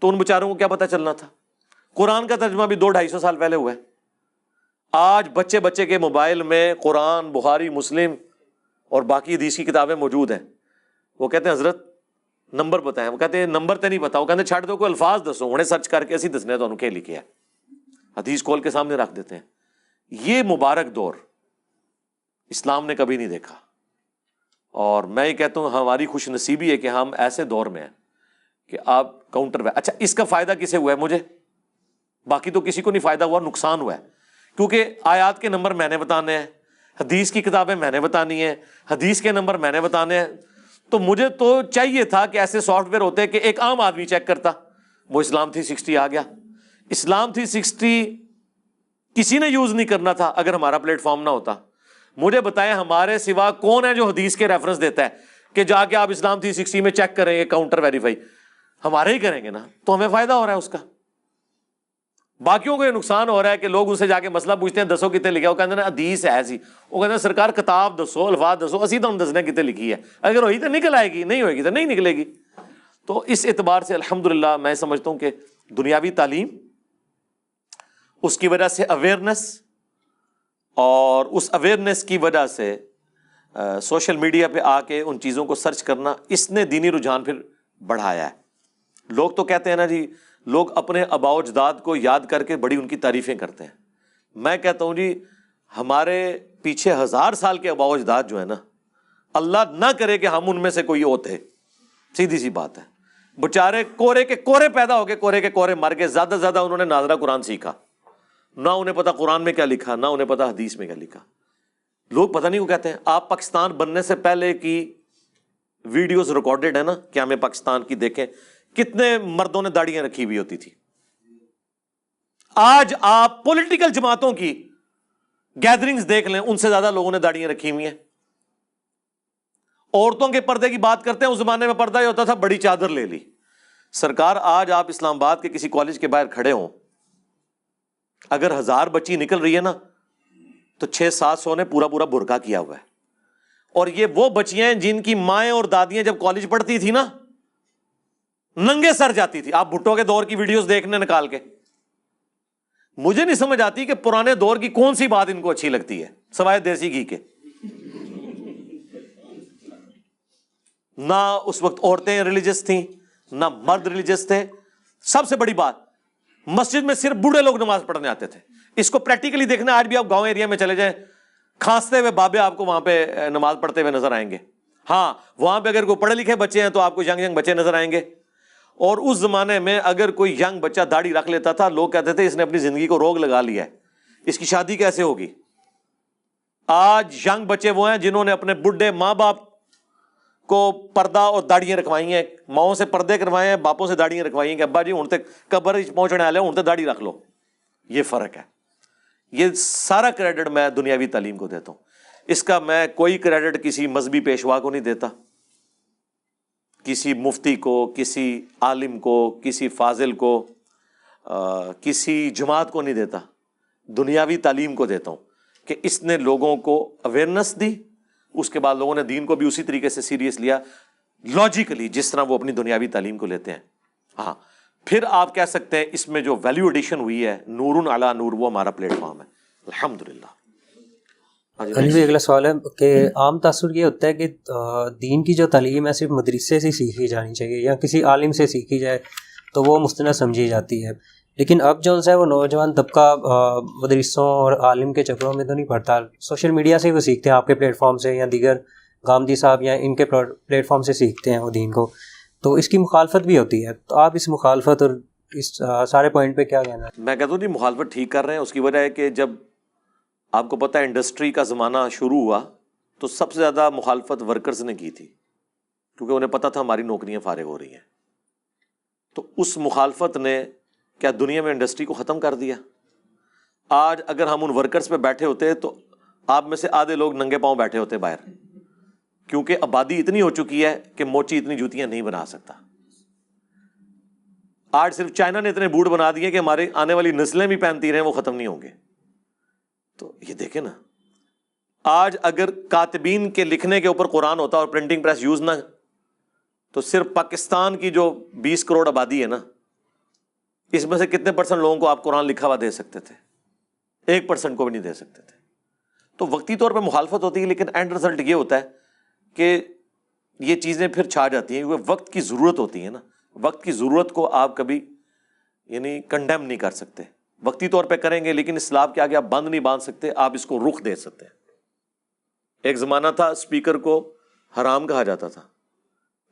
تو ان بیچاروں کو کیا پتہ چلنا تھا؟ قرآن کا ترجمہ بھی 200-250 سال پہلے ہوا ہے. آج بچے کے موبائل میں قرآن، بخاری مسلم اور باقی حدیث کی کتابیں موجود ہیں. وہ کہتے ہیں حضرت نمبر بتائیں. وہ کہتے ہیں نمبر تو نہیں پتا. وہ کہتے ہیں چھڑ دو، کوئی الفاظ دسو، انہیں سرچ کر کے اسی دسنے تو انہیں لکھے ہے. حدیث کھول کے سامنے رکھ دیتے ہیں. یہ مبارک دور اسلام نے کبھی نہیں دیکھا. اور میں یہ کہتا ہوں ہماری خوش نصیبی ہے کہ ہم ایسے دور میں ہیں کہ آپ کاؤنٹر. اچھا اس کا فائدہ کسے ہوا ہے؟ مجھے. باقی تو کسی کو نہیں فائدہ ہوا، نقصان ہوا ہے. کیونکہ آیات کے نمبر میں نے بتانے ہیں، حدیث کی کتابیں میں نے بتانی ہیں، حدیث کے نمبر میں نے بتانے ہیں. تو مجھے تو چاہیے تھا کہ ایسے سافٹ ویئر ہوتے کہ ایک عام آدمی چیک کرتا. وہ اسلام 360 آ گیا. اسلام 360 کسی نے یوز نہیں کرنا تھا اگر ہمارا پلیٹ فارم نہ ہوتا. مجھے بتائیں ہمارے سوا کون ہے جو حدیث کے ریفرنس دیتا ہے کہ جا کے آپ اسلام 360 میں چیک کریں گے، کاؤنٹر ویریفائی ہمارے ہی کریں گے نا. تو ہمیں فائدہ ہو رہا ہے اس کا. باقیوں کو یہ نقصان ہو رہا ہے کہ لوگ ان سے جا کے مسئلہ پوچھتے ہیں دسو کتنے لکھا. وہ کہتے ہیں حدیث ہے سی. وہ کہتے ہیں سرکار کتاب دسو، الفاظ دسو، اسی تو ہم دسنے کتنے لکھی ہے. اگر ہوئی تو نکل آئے گی، نہیں ہوئے گی تو نہیں نکلے گی. تو اس اعتبار سے الحمدللہ میں سمجھتا ہوں کہ دنیاوی تعلیم، اس کی وجہ سے اویئرنس، اور اس اویئرنس کی وجہ سے سوشل میڈیا پہ آ کے ان چیزوں کو سرچ کرنا، اس نے دینی رجحان پھر بڑھایا ہے. لوگ تو کہتے ہیں نا جی، لوگ اپنے آباء و اجداد کو یاد کر کے بڑی ان کی تعریفیں کرتے ہیں. میں کہتا ہوں جی ہمارے پیچھے 1000 سال کے آباء و اجداد جو ہے نا، اللہ نہ کرے کہ ہم ان میں سے کوئی ہوتے. سیدھی سی بات ہے. بچارے کورے کے کورے پیدا ہو گئے، کورے کے کورے مر گئے. زیادہ سے زیادہ انہوں نے ناظرہ قرآن سیکھا، نہ انہیں پتا قرآن میں کیا لکھا، نہ انہیں پتا حدیث میں کیا لکھا. لوگ پتہ نہیں وہ کہتے ہیں. آپ پاکستان بننے سے پہلے کی ویڈیوز ریکارڈڈ ہے نا کیا میں پاکستان کی دیکھیں، کتنے مردوں نے داڑیاں رکھی ہوئی ہوتی تھی. آج آپ پولیٹیکل جماعتوں کی گیدرنگز دیکھ لیں، ان سے زیادہ لوگوں نے داڑیاں رکھی ہوئی ہیں. عورتوں کے پردے کی بات کرتے ہیں، اس زمانے میں پردہ یہ ہوتا تھا بڑی چادر لے لی. سرکار آج آپ اسلام آباد کے کسی کالج کے باہر کھڑے ہوں، اگر 1000 بچی نکل رہی ہے نا تو 600-700 نے پورا برقع کیا ہوا ہے. اور یہ وہ بچیاں ہیں جن کی مائیں اور دادیاں جب کالج پڑھتی تھی نا ننگے سر جاتی تھی. آپ بھٹو کے دور کی ویڈیوز دیکھنے نکال کے. مجھے نہیں سمجھ آتی کہ پرانے دور کی کون سی بات ان کو اچھی لگتی ہے سوائے دیسی گھی کے. نہ اس وقت عورتیں ریلیجس تھیں، نہ مرد ریلیجس تھے. سب سے بڑی بات، مسجد میں صرف بوڑھے لوگ نماز پڑھنے آتے تھے. اس کو پریکٹیکلی دیکھنا، آج بھی آپ گاؤں ایریا میں چلے جائیں، کھانستے ہوئے بابے آپ کو وہاں پہ نماز پڑھتے ہوئے نظر آئیں گے. ہاں وہاں پہ اگر کوئی پڑھے لکھے بچے ہیں تو آپ کو ینگ بچے نظر آئیں گے. اور اس زمانے میں اگر کوئی ینگ بچہ داڑھی رکھ لیتا تھا، لوگ کہتے تھے اس نے اپنی زندگی کو روگ لگا لیا ہے، اس کی شادی کیسے ہوگی. آج ینگ بچے وہ ہیں جنہوں نے اپنے بڈھے ماں باپ کو پردہ اور داڑیاں رکھوائی ہیں، ماؤں سے پردے کروائے ہیں، باپوں سے داڑیاں رکھوائی ہیں کہ ابا جی ہن تک قبر پہنچنے والے ہن تک داڑھی رکھ لو. یہ فرق ہے. یہ سارا کریڈٹ میں دنیاوی تعلیم کو دیتا ہوں. اس کا میں کوئی کریڈٹ کسی مذہبی پیشوا کو نہیں دیتا، کسی مفتی کو، کسی عالم کو، کسی فاضل کو، کسی جماعت کو نہیں دیتا. دنیاوی تعلیم کو دیتا ہوں کہ اس نے لوگوں کو اویئرنس دی. اس کے بعد لوگوں نے دین کو بھی اسی طریقے سے سیریس لیا، لاجیکلی جس طرح وہ اپنی دنیاوی تعلیم کو لیتے ہیں. ہاں پھر آپ کہہ سکتے ہیں اس میں جو ویلیو ایڈیشن ہوئی ہے، نور علی نور، وہ ہمارا پلیٹ فارم ہے الحمدللہ. اگلا سوال ہے کہ عام تاثر یہ ہوتا ہے کہ دین کی جو تعلیم ہے صرف مدرسے سے سیکھی جانی چاہیے یا کسی عالم سے سیکھی جائے تو وہ مستند سمجھی جاتی ہے. لیکن اب جو ہے وہ نوجوان طبقہ مدرسوں اور عالم کے چکروں میں تو نہیں پڑتا، سوشل میڈیا سے وہ سیکھتے ہیں، آپ کے پلیٹ فارم سے یا دیگر گامدی صاحب یا ان کے پلیٹ فارم سے سیکھتے ہیں وہ دین کو. تو اس کی مخالفت بھی ہوتی ہے. تو آپ اس مخالفت اور اس سارے پوائنٹ پہ کیا کہنا ہے؟ میں کہتا ہوں جی مخالفت ٹھیک کر رہے ہیں. اس کی وجہ ہے کہ جب آپ کو پتہ ہے انڈسٹری کا زمانہ شروع ہوا تو سب سے زیادہ مخالفت ورکرز نے کی تھی، کیونکہ انہیں پتہ تھا ہماری نوکریاں فارغ ہو رہی ہیں. تو اس مخالفت نے کیا دنیا میں انڈسٹری کو ختم کر دیا؟ آج اگر ہم ان ورکرز پہ بیٹھے ہوتے تو آپ میں سے آدھے لوگ ننگے پاؤں بیٹھے ہوتے باہر، کیونکہ آبادی اتنی ہو چکی ہے کہ موچی اتنی جوتیاں نہیں بنا سکتا. آج صرف چائنا نے اتنے بوٹ بنا دیے کہ ہمارے آنے والی نسلیں بھی پہنتی رہیں، وہ ختم نہیں ہوں گے. تو یہ دیکھیں نا، آج اگر کاتبین کے لکھنے کے اوپر قرآن ہوتا اور پرنٹنگ پریس یوز نہ، تو صرف پاکستان کی جو 20 کروڑ آبادی ہے نا، اس میں سے کتنے % لوگوں کو آپ قرآن لکھا ہوا دے سکتے تھے؟ 1% کو بھی نہیں دے سکتے تھے. تو وقتی طور پہ مخالفت ہوتی ہے، لیکن اینڈ رزلٹ یہ ہوتا ہے کہ یہ چیزیں پھر چھا جاتی ہیں، کیونکہ وقت کی ضرورت ہوتی ہے نا. وقت کی ضرورت کو آپ کبھی یعنی کنڈیم نہیں کر سکتے. وقتی طور پہ کریں گے، لیکن اسلام کے آگے آپ بند نہیں باندھ سکتے، آپ اس کو رخ دے سکتے ہیں. ایک زمانہ تھا اسپیکر کو حرام کہا جاتا تھا،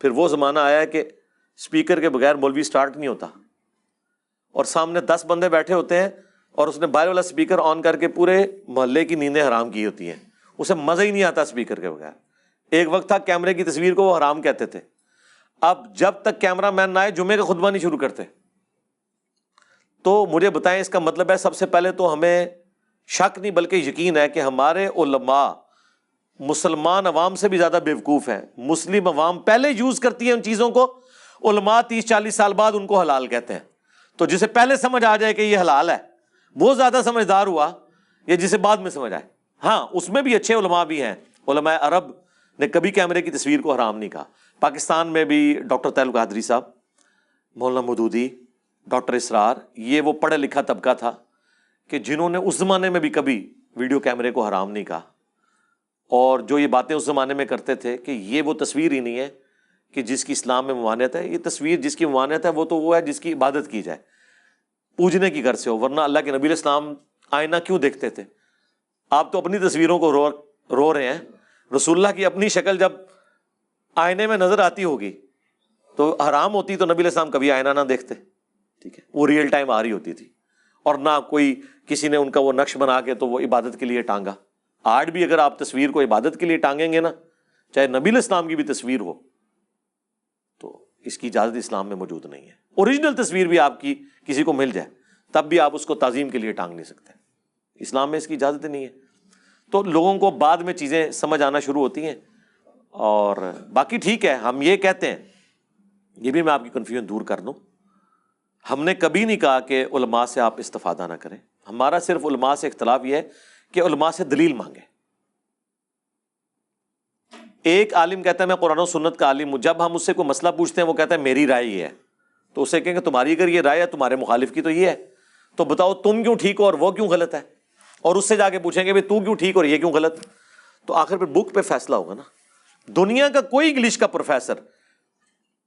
پھر وہ زمانہ آیا کہ اسپیکر کے بغیر مولوی سٹارٹ نہیں ہوتا، اور سامنے 10 بندے بیٹھے ہوتے ہیں اور اس نے باہر والا اسپیکر آن کر کے پورے محلے کی نیندیں حرام کی ہوتی ہیں، اسے مزہ ہی نہیں آتا اسپیکر کے بغیر. ایک وقت تھا کیمرے کی تصویر کو وہ حرام کہتے تھے، اب جب تک کیمرہ مین نہ آئے جمعے کا خطبہ نہیں شروع کرتے. تو مجھے بتائیں اس کا مطلب ہے سب سے پہلے تو ہمیں شک نہیں بلکہ یقین ہے کہ ہمارے علماء مسلمان عوام سے بھی زیادہ بیوقوف ہیں. مسلم عوام پہلے یوز کرتی ہے ان چیزوں کو، علماء 30-40 سال بعد ان کو حلال کہتے ہیں. تو جسے پہلے سمجھ آ جائے کہ یہ حلال ہے وہ زیادہ سمجھدار ہوا، یا جسے بعد میں سمجھ آئے. ہاں اس میں بھی اچھے علماء بھی ہیں. علماء عرب نے کبھی کیمرے کی تصویر کو حرام نہیں کہا. پاکستان میں بھی ڈاکٹر طاہر القادری صاحب، مولانا مودودی، ڈاکٹر اسرار، یہ وہ پڑھا لکھا طبقہ تھا کہ جنہوں نے اس زمانے میں بھی کبھی ویڈیو کیمرے کو حرام نہیں کہا. اور جو یہ باتیں اس زمانے میں کرتے تھے کہ یہ وہ تصویر ہی نہیں ہے کہ جس کی اسلام میں ممانعت ہے. یہ تصویر جس کی ممانعت ہے وہ تو وہ ہے جس کی عبادت کی جائے، پوجنے کی غرض سے ہو. ورنہ اللہ کے نبی علیہ السلام آئینہ کیوں دیکھتے تھے؟ آپ تو اپنی تصویروں کو رو رہے ہیں. رسول اللہ کی اپنی شکل جب آئینے میں نظر آتی ہوگی تو حرام ہوتی تو نبی علیہ السلام کبھی آئینہ نہ دیکھتے. ٹھیک ہے، وہ ریئل ٹائم آ رہی ہوتی تھی، اور نہ کوئی کسی نے ان کا وہ نقش بنا کے تو وہ عبادت کے لیے ٹانگا. آج بھی اگر آپ تصویر کو عبادت کے لیے ٹانگیں گے نا، چاہے نبی علیہ السلام کی بھی تصویر ہو، تو اس کی اجازت اسلام میں موجود نہیں ہے. اوریجنل تصویر بھی آپ کی کسی کو مل جائے تب بھی آپ اس کو تعظیم کے لیے ٹانگ نہیں سکتے، اسلام میں اس کی اجازت نہیں ہے. تو لوگوں کو بعد میں چیزیں سمجھ آنا شروع ہوتی ہیں. اور باقی ٹھیک ہے، ہم یہ کہتے ہیں، یہ بھی میں آپ کی کنفیوژن دور کر دوں، ہم نے کبھی نہیں کہا کہ علماء سے آپ استفادہ نہ کریں. ہمارا صرف علماء سے اختلاف یہ ہے کہ علماء سے دلیل مانگیں. ایک عالم کہتا ہے میں قرآن و سنت کا عالم ہوں، جب ہم اس سے کوئی مسئلہ پوچھتے ہیں وہ کہتا ہے میری رائے یہ ہے، تو اسے کہیں کہ تمہاری اگر یہ رائے ہے تمہارے مخالف کی تو یہ ہے، تو بتاؤ تم کیوں ٹھیک ہو اور وہ کیوں غلط ہے. اور اس سے جا کے پوچھیں گے تو کیوں ٹھیک اور یہ کیوں غلط، تو آخر پہ بک پہ فیصلہ ہوگا نا. دنیا کا کوئی انگلش کا پروفیسر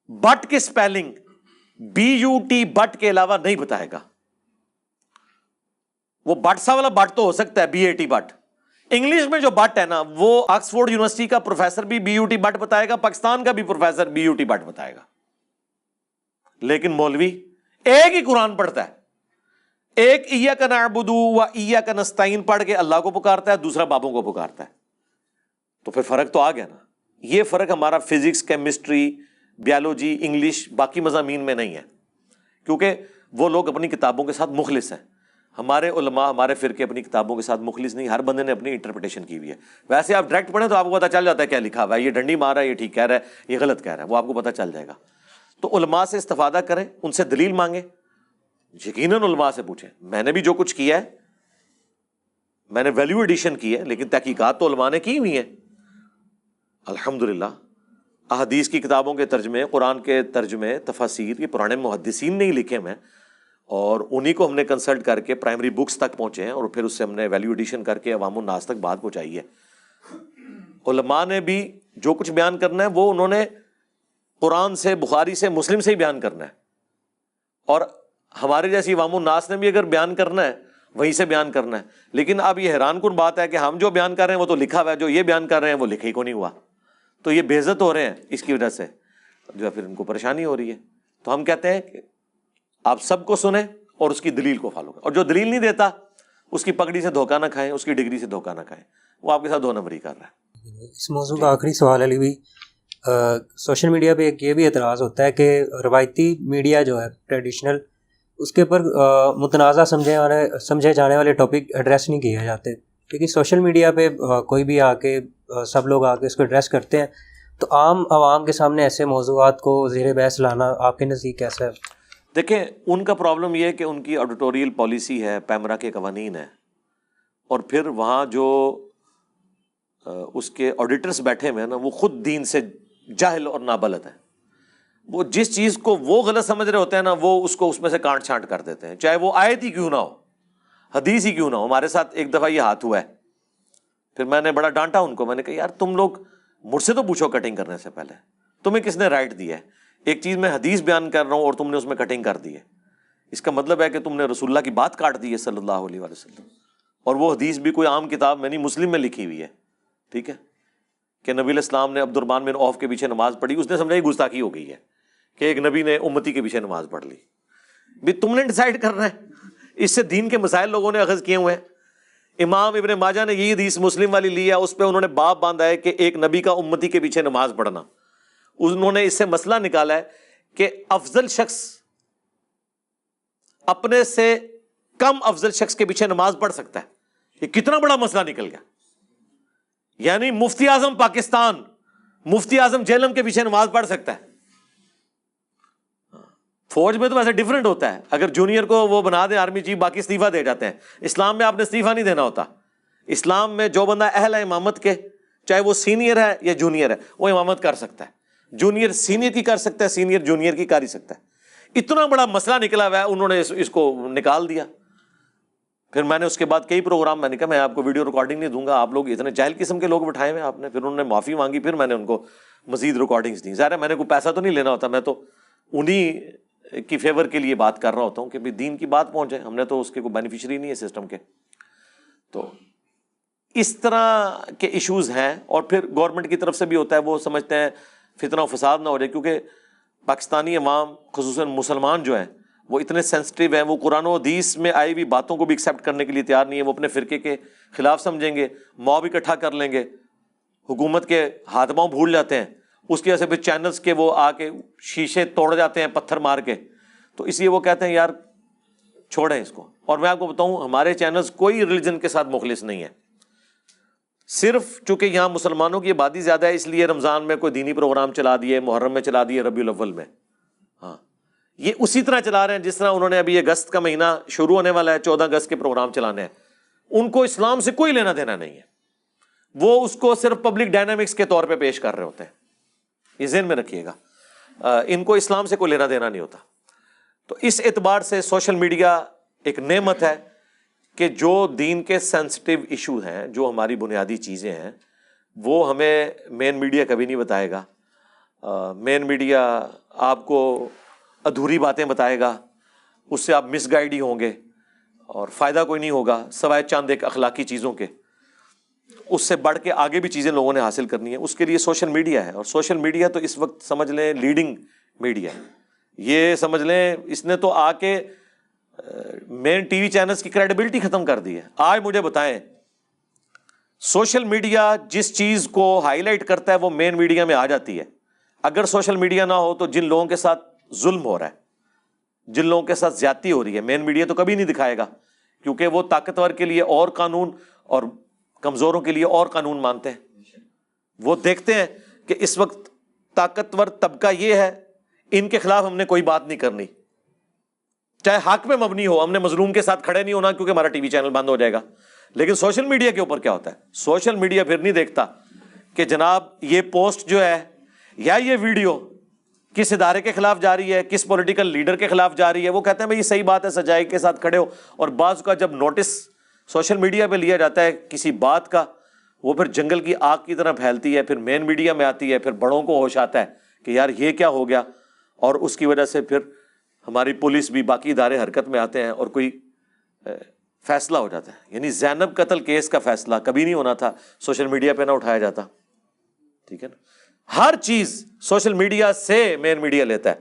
بٹ کے سپیلنگ BUT بٹ کے علاوہ نہیں بتائے گا. وہ بٹ سا والا بٹ تو ہو سکتا ہے BAT بٹ، انگلش میں جو بٹ ہے نا وہ آکسفورڈ یونیورسٹی کا پروفیسر بھی BUT بٹ بتائے گا، پاکستان کا بھی پروفیسر BUT بٹ بتائے گا. لیکن مولوی ایک ہی قرآن پڑھتا ہے، ایک ایاک نعبد و ایاک نستعین پڑھ کے اللہ کو پکارتا ہے، دوسرا بابوں کو پکارتا ہے. تو پھر فرق تو آ گیا نا. یہ فرق ہمارا فزکس، کیمسٹری، بیالوجی، انگلش، باقی مضامین میں نہیں ہے، کیونکہ وہ لوگ اپنی کتابوں کے ساتھ مخلص ہیں. ہمارے علماء، ہمارے فرقے اپنی کتابوں کے ساتھ مخلص نہیں، ہر بندے نے اپنی انٹرپریٹیشن کی ہوئی ہے. ویسے آپ ڈائریکٹ پڑھیں تو آپ کو پتہ چل جاتا ہے کیا لکھا ہوا ہے، یہ ڈنڈی مار رہا ہے، یہ ٹھیک کہہ رہا ہے، یہ غلط کہہ رہا ہے، وہ آپ کو پتہ چل جائے گا. تو علماء سے استفادہ کریں، ان سے دلیل مانگیں، یقیناً علماء سے پوچھیں. میں نے بھی جو کچھ کیا ہے، میں نے ویلیو ایڈیشن کی ہے، لیکن تحقیقات تو علماء نے کی ہوئی ہیں الحمدللہ. احادیث کی کتابوں کے ترجمے، قرآن کے ترجمے، تفاسیر، یہ پرانے محدثین نے ہی لکھے ہیں، اور انہی کو ہم نے کنسلٹ کر کے پرائمری بکس تک پہنچے ہیں، اور پھر اس سے ہم نے ویلیو ایڈیشن کر کے عوام الناس تک بات پہنچائی ہے. علماء نے بھی جو کچھ بیان کرنا ہے وہ انہوں نے قرآن سے، بخاری سے، مسلم سے ہی بیان کرنا ہے، اور ہمارے جیسی عوام الناس نے بھی اگر بیان کرنا ہے وہیں سے بیان کرنا ہے. لیکن اب یہ حیران کن بات ہے کہ ہم جو بیان کر رہے ہیں وہ تو لکھا ہوا ہے، جو یہ بیان کر رہے ہیں وہ لکھے ہی کو نہیں ہوا. تو یہ بے عزت ہو رہے ہیں، اس کی وجہ سے جو ہے پھر ان کو پریشانی ہو رہی ہے. تو ہم کہتے ہیں کہ آپ سب کو سنیں اور اس کی دلیل کو فالو کریں، اور جو دلیل نہیں دیتا اس کی پگڑی سے دھوکہ نہ کھائیں، اس کی ڈگری سے دھوکہ نہ کھائیں، وہ آپ کے ساتھ 2 نمبری کر رہا ہے. اس موضوع کا آخری سوال علی بھی، سوشل میڈیا پہ ایک یہ بھی اعتراض ہوتا ہے کہ روایتی میڈیا جو ہے ٹریڈیشنل، اس کے اوپر متنازع سمجھے جانے والے ٹاپک ایڈریس نہیں کیے جاتے، کیونکہ سوشل میڈیا پہ کوئی بھی آ کے، سب لوگ آ کے اس کو ایڈریس کرتے ہیں. تو عام عوام کے سامنے ایسے موضوعات کو زیر بحث لانا آپ کے نزدیک کیسا ہے؟ دیکھیں ان کا پرابلم یہ ہے کہ ان کی ایڈیٹوریل پالیسی ہے، پیمرا کے قوانین ہیں، اور پھر وہاں جو اس کے آڈیٹرز بیٹھے ہوئے ہیں نا، وہ خود دین سے جاہل اور نابلد ہیں. وہ جس چیز کو وہ غلط سمجھ رہے ہوتے ہیں نا، وہ اس کو اس میں سے کانٹ چھانٹ کر دیتے ہیں، چاہے وہ آیت ہی کیوں نہ ہو، حدیث ہی کیوں نہ ہو. ہمارے ساتھ ایک دفعہ یہ ہاتھ ہوا ہے، پھر میں نے بڑا ڈانٹا ان کو. میں نے کہا یار تم لوگ مجھ سے تو پوچھو کٹنگ کرنے سے پہلے، تمہیں کس نے رائٹ دیا ہے؟ ایک چیز میں حدیث بیان کر رہا ہوں اور تم نے اس میں کٹنگ کر دی ہے، اس کا مطلب ہے کہ تم نے رسول اللہ کی بات کاٹ دی ہے صلی اللہ علیہ وآلہ وسلم. اور وہ حدیث بھی کوئی عام کتاب میں نہیں، مسلم میں لکھی ہوئی ہے، ٹھیک ہے، کہ نبی علیہ السلام نے عبد الرحمن بن عوف کے پیچھے نماز پڑھی. اس نے سمجھا یہ گستاخی ہو گئی ہے کہ ایک نبی نے امتی کے پیچھے نماز پڑھ لی. بھی تم نے ڈیسائیڈ کرنا ہے، اس سے دین کے مسائل لوگوں نے اخذ کیے ہوئے ہیں. امام ابن ماجہ نے یہ حدیث مسلم والی لی ہے، اس پہ انہوں نے باب باندھا ہے کہ ایک نبی کا امتی کے پیچھے نماز پڑھنا. انہوں نے اس سے مسئلہ نکالا ہے کہ افضل شخص اپنے سے کم افضل شخص کے پیچھے نماز پڑھ سکتا ہے. یہ کتنا بڑا مسئلہ نکل گیا. یعنی مفتی اعظم پاکستان مفتی اعظم جہلم کے پیچھے نماز پڑھ سکتا ہے. فوج میں تو ویسے ڈیفرنٹ ہوتا ہے، اگر جونیئر کو وہ بنا دیں آرمی چیف، باقی استعفیٰ دے جاتے ہیں. اسلام میں آپ نے استعفیٰ نہیں دینا ہوتا. اسلام میں جو بندہ اہل ہے امامت کے، چاہے وہ سینئر ہے یا جونیئر ہے، وہ امامت کر سکتا ہے. جونیئر سینئر کی کر سکتا ہے، سینئر جونیئر کی کر ہی سکتا ہے. اتنا بڑا مسئلہ نکلا ہوا ہے، انہوں نے اس کو نکال دیا. پھر میں نے اس کے بعد کئی پروگرام، میں نے کہا میں آپ کو ویڈیو ریکارڈنگ نہیں دوں گا، آپ لوگ اتنے جاہل قسم کے لوگ بٹھائے ہوئے آپ نے. پھر انہوں نے معافی مانگی، پھر میں نے ان کو مزید ریکارڈنگز دیں. ظاہر ہے میں نے کوئی پیسہ تو نہیں لینا ہوتا، میں تو انہی کی فیور کے لیے بات کر رہا ہوتا ہوں کہ دین کی بات پہنچے. ہم نے تو اس کے کوئی بینیفیشری نہیں ہے سسٹم کے. تو اس طرح کے ایشوز ہیں. اور پھر گورنمنٹ کی طرف سے بھی ہوتا ہے، وہ سمجھتے ہیں فتنہ و فساد نہ ہو جائے، کیونکہ پاکستانی عوام خصوصاً مسلمان جو ہیں وہ اتنے سینسٹیو ہیں، وہ قرآن و حدیث میں آئی ہوئی باتوں کو بھی ایکسیپٹ کرنے کے لیے تیار نہیں ہے. وہ اپنے فرقے کے خلاف سمجھیں گے، موب اکٹھا کر لیں گے، حکومت کے ہاتھ پاؤں بھول جاتے ہیں. اس کی وجہ سے پھر چینلز کے وہ آ کے شیشے توڑ جاتے ہیں پتھر مار کے. تو اس لیے وہ کہتے ہیں یار چھوڑیں اس کو. اور میں آپ کو بتاؤں ہمارے چینلز کوئی ریلیجن کے ساتھ مخلص نہیں ہے. صرف چونکہ یہاں مسلمانوں کی آبادی زیادہ ہے، اس لیے رمضان میں کوئی دینی پروگرام چلا دیے، محرم میں چلا دیے، ربیع الاول میں. ہاں یہ اسی طرح چلا رہے ہیں جس طرح انہوں نے ابھی اگست کا مہینہ شروع ہونے والا ہے، 14 اگست کے پروگرام چلانے ہیں. ان کو اسلام سے کوئی لینا دینا نہیں ہے، وہ اس کو صرف پبلک ڈائنامکس کے طور پہ پیش کر رہے ہوتے ہیں. یہ ذہن میں رکھیے گا، ان کو اسلام سے کوئی لینا دینا نہیں ہوتا. تو اس اعتبار سے سوشل میڈیا ایک نعمت ہے کہ جو دین کے سینسٹیو ایشو ہیں، جو ہماری بنیادی چیزیں ہیں، وہ ہمیں مین میڈیا کبھی نہیں بتائے گا. مین میڈیا آپ کو ادھوری باتیں بتائے گا، اس سے آپ مس گائیڈ ہی ہوں گے اور فائدہ کوئی نہیں ہوگا سوائے چند ایک اخلاقی چیزوں کے. اس سے بڑھ کے آگے بھی چیزیں لوگوں نے حاصل کرنی ہے، اس کے لیے سوشل میڈیا ہے. اور سوشل میڈیا تو اس وقت سمجھ لیں لیڈنگ میڈیا ہے. یہ سمجھ لیں اس نے تو آ کے مین ٹی وی چینلز کی کریڈیبلٹی ختم کر دی ہے. آج مجھے بتائیں سوشل میڈیا جس چیز کو ہائی لائٹ کرتا ہے وہ مین میڈیا میں آ جاتی ہے. اگر سوشل میڈیا نہ ہو تو جن لوگوں کے ساتھ ظلم ہو رہا ہے، جن لوگوں کے ساتھ زیادتی ہو رہی ہے، مین میڈیا تو کبھی نہیں دکھائے گا، کیونکہ وہ طاقتور کے لیے اور قانون اور کمزوروں کے لیے اور قانون مانتے ہیں. وہ دیکھتے ہیں کہ اس وقت طاقتور طبقہ یہ ہے، ان کے خلاف ہم نے کوئی بات نہیں کرنی، چاہے حق پہ مبنی ہو. ہم نے مظلوم کے ساتھ کھڑے نہیں ہونا کیونکہ ہمارا ٹی وی چینل بند ہو جائے گا. لیکن سوشل میڈیا کے اوپر کیا ہوتا ہے؟ سوشل میڈیا پھر نہیں دیکھتا کہ جناب یہ پوسٹ جو ہے یا یہ ویڈیو کس ادارے کے خلاف جا رہی ہے، کس پولیٹیکل لیڈر کے خلاف جا رہی ہے. وہ کہتے ہیں بھائی یہ صحیح بات ہے، سچائی کے ساتھ کھڑے ہو. اور بعض کا جب نوٹس سوشل میڈیا پہ لیا جاتا ہے کسی بات کا، وہ پھر جنگل کی آگ کی طرح پھیلتی ہے، پھر مین میڈیا میں آتی ہے، پھر بڑوں کو ہوش آتا ہے کہ یار یہ کیا ہو گیا. اور اس کی وجہ سے پھر ہماری پولیس بھی باقی ادارے حرکت میں آتے ہیں اور کوئی فیصلہ ہو جاتا ہے. یعنی زینب قتل کیس کا فیصلہ کبھی نہیں ہونا تھا سوشل میڈیا پہ نہ اٹھایا جاتا. ٹھیک ہے نا، ہر چیز سوشل میڈیا سے مین میڈیا لیتا ہے.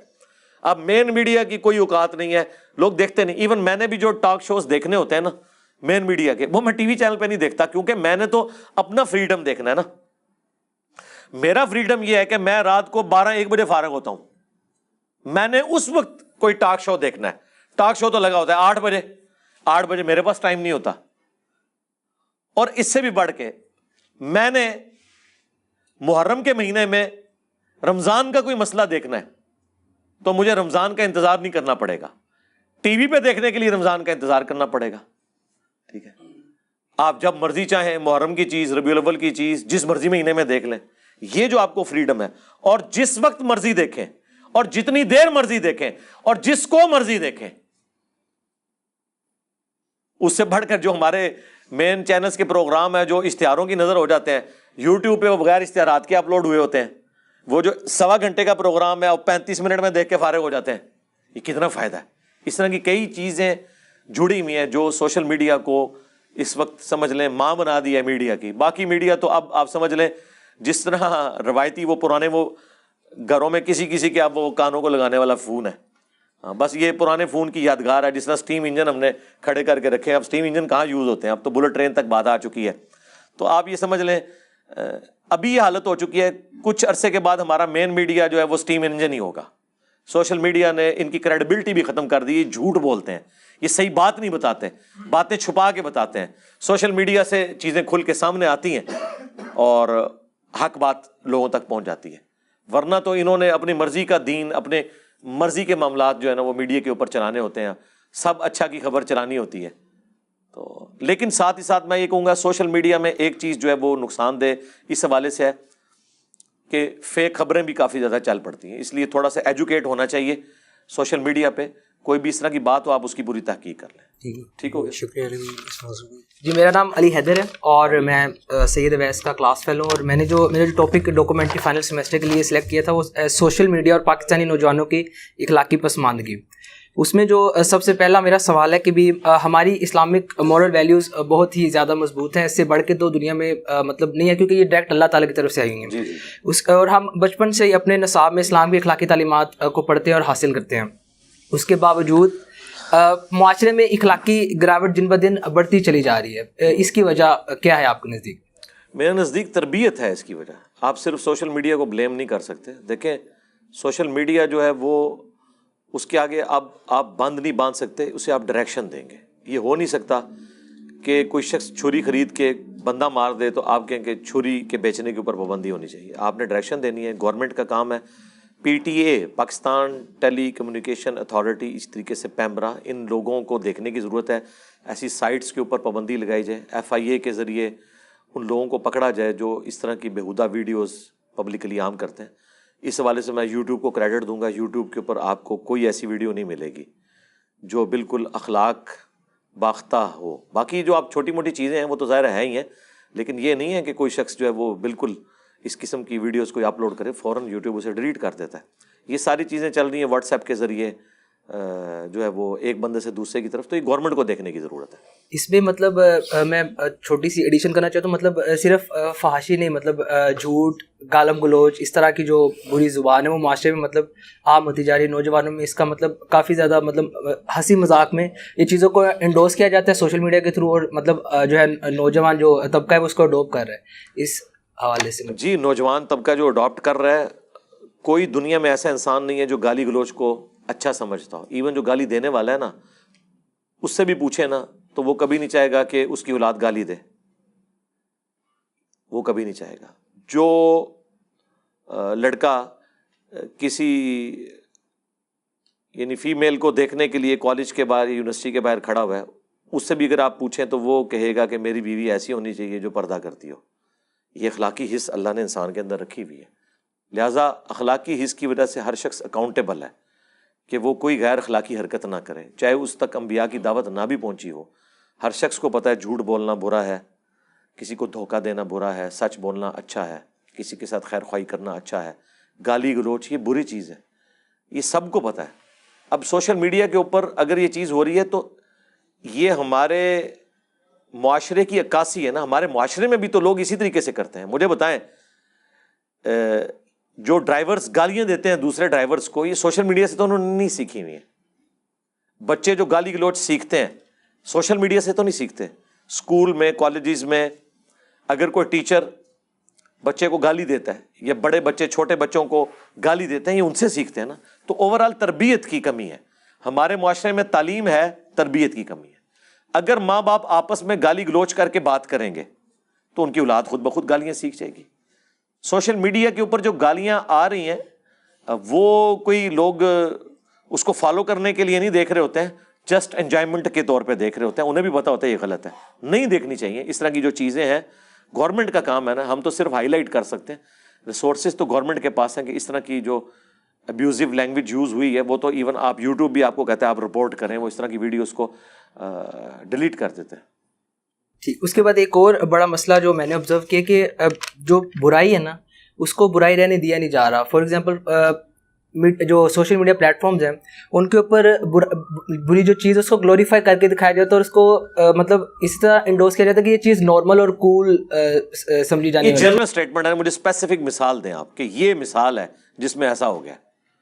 اب مین میڈیا کی کوئی اوقات نہیں ہے، لوگ دیکھتے نہیں. ایون میں نے بھی جو ٹاک شوز دیکھنے ہوتے ہیں نا مین میڈیا کے، وہ میں ٹی وی چینل پہ نہیں دیکھتا، کیونکہ میں نے تو اپنا فریڈم دیکھنا ہے نا. میرا فریڈم یہ ہے کہ میں رات کو 12-1 بجے فارغ ہوتا ہوں، میں نے اس وقت کوئی ٹاک شو دیکھنا ہے. ٹاک شو تو لگا ہوتا ہے 8 بجے میرے پاس ٹائم نہیں ہوتا. اور اس سے بھی بڑھ کے میں نے محرم کے مہینے میں رمضان کا کوئی مسئلہ دیکھنا ہے تو مجھے رمضان کا انتظار نہیں کرنا پڑے گا، ٹی وی پہ دیکھنے کے لیے رمضان کا انتظار کرنا پڑے گا. ٹھیک ہے، آپ جب مرضی چاہیں محرم کی چیز، ربیع الاول کی چیز جس مرضی مہینے میں دیکھ لیں. یہ جو آپ کو فریڈم ہے، اور جس وقت مرضی دیکھیں اور جتنی دیر مرضی دیکھیں اور جس کو مرضی دیکھیں. اس سے بڑھ کر جو ہمارے مین چینلز کے پروگرام ہیں جو اشتہاروں کی نظر ہو جاتے ہیں، یوٹیوب پہ وہ بغیر اشتہارات کے اپلوڈ ہوئے ہوتے ہیں. وہ جو 1.25 گھنٹے کا پروگرام ہے اور 35 منٹ میں دیکھ کے فارغ ہو جاتے ہیں. یہ کتنا فائدہ ہے. اس طرح کی کئی چیزیں جڑی ہوئی ہیں جو سوشل میڈیا کو اس وقت سمجھ لیں ماں بنا دی ہے میڈیا کی. باقی میڈیا تو اب آپ سمجھ لیں جس طرح روایتی وہ پرانے وہ گھروں میں کسی کے اب وہ کانوں کو لگانے والا فون ہے. بس یہ پرانے فون کی یادگار ہے. جس طرح اسٹیم انجن ہم نے کھڑے کر کے رکھے ہیں، اب اسٹیم انجن کہاں یوز ہوتے ہیں، اب تو بلٹ ٹرین تک بات آ چکی ہے. تو آپ یہ سمجھ لیں ابھی یہ حالت ہو چکی ہے. کچھ عرصے کے بعد ہمارا مین میڈیا جو ہے وہ اسٹیم انجن ہی ہوگا. سوشل میڈیا نے ان کی کریڈیبلٹی بھی ختم کر دی. جھوٹ بولتے ہیں، یہ صحیح بات نہیں بتاتے، باتیں چھپا کے بتاتے ہیں. سوشل میڈیا سے چیزیں کھل کے سامنے آتی ہیں اور حق بات لوگوں تک پہنچ جاتی ہے. ورنہ تو انہوں نے اپنی مرضی کا دین، اپنے مرضی کے معاملات جو ہے نا وہ میڈیا کے اوپر چلانے ہوتے ہیں. سب اچھا کی خبر چلانی ہوتی ہے. تو لیکن ساتھ ہی ساتھ میں یہ کہوں گا سوشل میڈیا میں ایک چیز جو ہے وہ نقصان دہ اس حوالے سے ہے کہ فیک خبریں بھی کافی زیادہ چل پڑتی ہیں. اس لیے تھوڑا سا ایجوکیٹ ہونا چاہیے سوشل میڈیا پہ. کوئی بھی اس طرح کی بات ہو آپ اس کی پوری تحقیق کر لیں. ٹھیک ہو گیا، شکریہ. جی میرا نام علی حیدر ہے اور میں سید اویس کا کلاس فیلو ہوں. اور میں نے جو ٹاپک ڈاکومنٹری فائنل سیمسٹر کے لیے سلیکٹ کیا تھا وہ سوشل میڈیا اور پاکستانی نوجوانوں کی اخلاقی پسماندگی. اس میں جو سب سے پہلا میرا سوال ہے کہ بھی ہماری اسلامک مورل ویلیوز بہت ہی زیادہ مضبوط ہیں. اس سے بڑھ کے تو دنیا میں مطلب نہیں ہے کیونکہ یہ ڈائریکٹ اللہ تعالیٰ کی طرف سے آئی ہوئی ہیں. اور ہم بچپن سے ہی اپنے نصاب میں اسلام کی اخلاقی تعلیمات کو پڑھتے ہیں اور حاصل کرتے ہیں. اس کے باوجود معاشرے میں اخلاقی گراوٹ دن بدن بڑھتی چلی جا رہی ہے. اس کی وجہ کیا ہے آپ کے نزدیک؟ میرے نزدیک تربیت ہے اس کی وجہ. آپ صرف سوشل میڈیا کو بلیم نہیں کر سکتے. دیکھیں سوشل میڈیا جو ہے وہ اس کے آگے اب آپ بند نہیں باندھ سکتے، اسے آپ ڈائریکشن دیں گے. یہ ہو نہیں سکتا کہ کوئی شخص چھری خرید کے بندہ مار دے تو آپ کہیں کہ چھری کے بیچنے کے اوپر پابندی ہونی چاہیے. آپ نے ڈائریکشن دینی ہے. گورنمنٹ کا کام ہے. P T A Pakistan telecommunication authority, اس طریقے سے پیمرا، ان لوگوں کو دیکھنے کی ضرورت ہے. ایسی سائٹس کے اوپر پابندی لگائی جائے. ایف آئی اے کے ذریعے ان لوگوں کو پکڑا جائے جو اس طرح کی بیہودہ ویڈیوز پبلکلی عام کرتے ہیں. اس حوالے سے میں یوٹیوب کو کریڈٹ دوں گا. یوٹیوب کے اوپر آپ کو کوئی ایسی ویڈیو نہیں ملے گی جو بالکل اخلاق باختہ ہو. باقی جو آپ چھوٹی موٹی چیزیں ہیں وہ تو ظاہر ہے ہی ہیں، لیکن یہ نہیں ہے کہ کوئی شخص جو ہے وہ بالکل اس قسم کی ویڈیوز کوئی اپلوڈ کرے فوراً یوٹیوب اسے ڈیلیٹ کر دیتا ہے. یہ ساری چیزیں چل رہی ہیں واٹس ایپ کے ذریعے جو ہے وہ ایک بندے سے دوسرے کی طرف. تو یہ گورنمنٹ کو دیکھنے کی ضرورت ہے. اس میں مطلب میں چھوٹی سی ایڈیشن کرنا چاہتا ہوں. مطلب صرف فحاشی نہیں، مطلب جھوٹ، گالم گلوچ، اس طرح کی جو بری زبان ہے وہ معاشرے میں مطلب عام ہوتی جا رہی ہے. نوجوانوں میں اس کا مطلب کافی زیادہ مطلب ہنسی مذاق میں یہ چیزوں کو انڈورس کیا جاتا ہے سوشل میڈیا کے تھرو، اور مطلب جو ہے نوجوان جو طبقہ ہے وہ اس کو اڈاپٹ کر رہا ہے. اس حوالے سے جی نوجوان طبقہ جو اڈاپٹ کر رہا ہے، کوئی دنیا میں ایسا انسان نہیں ہے جو گالی گلوچ کو اچھا سمجھتا ہو. ایون جو گالی دینے والا ہے نا، اس سے بھی پوچھے نا تو وہ کبھی نہیں چاہے گا کہ اس کی اولاد گالی دے. وہ کبھی نہیں چاہے گا. جو لڑکا کسی یعنی فیمیل کو دیکھنے کے لیے کالج کے باہر یونیورسٹی کے باہر کھڑا ہوا ہے، اس سے بھی اگر آپ پوچھیں تو وہ کہے گا کہ میری بیوی ایسی ہونی چاہیے جو پردہ کرتی ہو. یہ اخلاقی حص اللہ نے انسان کے اندر رکھی ہوئی ہے. لہٰذا اخلاقی حص کی وجہ سے ہر شخص اکاؤنٹیبل ہے کہ وہ کوئی غیر اخلاقی حرکت نہ کرے، چاہے اس تک انبیاء کی دعوت نہ بھی پہنچی ہو. ہر شخص کو پتہ ہے جھوٹ بولنا برا ہے، کسی کو دھوکہ دینا برا ہے، سچ بولنا اچھا ہے، کسی کے ساتھ خیر خواہی کرنا اچھا ہے. گالی گلوچ یہ بری چیز ہے، یہ سب کو پتہ ہے. اب سوشل میڈیا کے اوپر اگر یہ چیز ہو رہی ہے تو یہ ہمارے معاشرے کی عکاسی ہے نا. ہمارے معاشرے میں بھی تو لوگ اسی طریقے سے کرتے ہیں. مجھے بتائیں جو ڈرائیورز گالیاں دیتے ہیں دوسرے ڈرائیورز کو، یہ سوشل میڈیا سے تو انہوں نے نہیں سیکھی ہوئی ہیں. بچے جو گالی گلوچ سیکھتے ہیں سوشل میڈیا سے تو نہیں سیکھتے. اسکول میں کالجز میں اگر کوئی ٹیچر بچے کو گالی دیتا ہے یا بڑے بچے چھوٹے بچوں کو گالی دیتے ہیں، یہ ان سے سیکھتے ہیں نا. تو اوورآل تربیت کی کمی ہے ہمارے معاشرے میں. تعلیم ہے، تربیت کی کمی ہے. اگر ماں باپ آپس میں گالی گلوچ کر کے بات کریں گے تو ان کی اولاد خود بخود گالیاں سیکھ جائے گی. سوشل میڈیا کے اوپر جو گالیاں آ رہی ہیں وہ کوئی لوگ اس کو فالو کرنے کے لیے نہیں دیکھ رہے ہوتے ہیں, جسٹ انجوائمنٹ کے طور پہ دیکھ رہے ہوتے ہیں, انہیں بھی پتا ہوتا ہے یہ غلط ہے, نہیں دیکھنی چاہیے اس طرح کی جو چیزیں ہیں. گورنمنٹ کا کام ہے نا, ہم تو صرف ہائی لائٹ کر سکتے ہیں, ریسورسز تو گورنمنٹ کے پاس ہیں کہ اس طرح کی جو ابیوزو لینگویج یوز ہوئی ہے وہ تو ایون آپ یوٹیوب بھی آپ کو کہتا ہے آپ رپورٹ کریں, وہ اس طرح کی ویڈیوز کو ڈیلیٹ کر دیتے ہیں. ٹھیک. اس کے بعد ایک اور بڑا مسئلہ جو میں نے آبزرو کیا کہ جو برائی ہے نا اس کو برائی رہنے دیا نہیں جا رہا. فار ایگزامپل جو سوشل میڈیا پلیٹ فارمز ہیں ان کے اوپر بری جو چیز ہے اس کو گلوریفائی کر کے دکھایا جاتا ہے, اور اس کو مطلب اس طرح انڈوز کیا جاتا ہے کہ یہ چیز نارمل اور کول سمجھی جانی ہے. یہ جنرل اسٹیٹمنٹ ہے, مجھے اسپیسیفک مثال دیں آپ کہ یہ مثال ہے جس میں ایسا ہو گیا.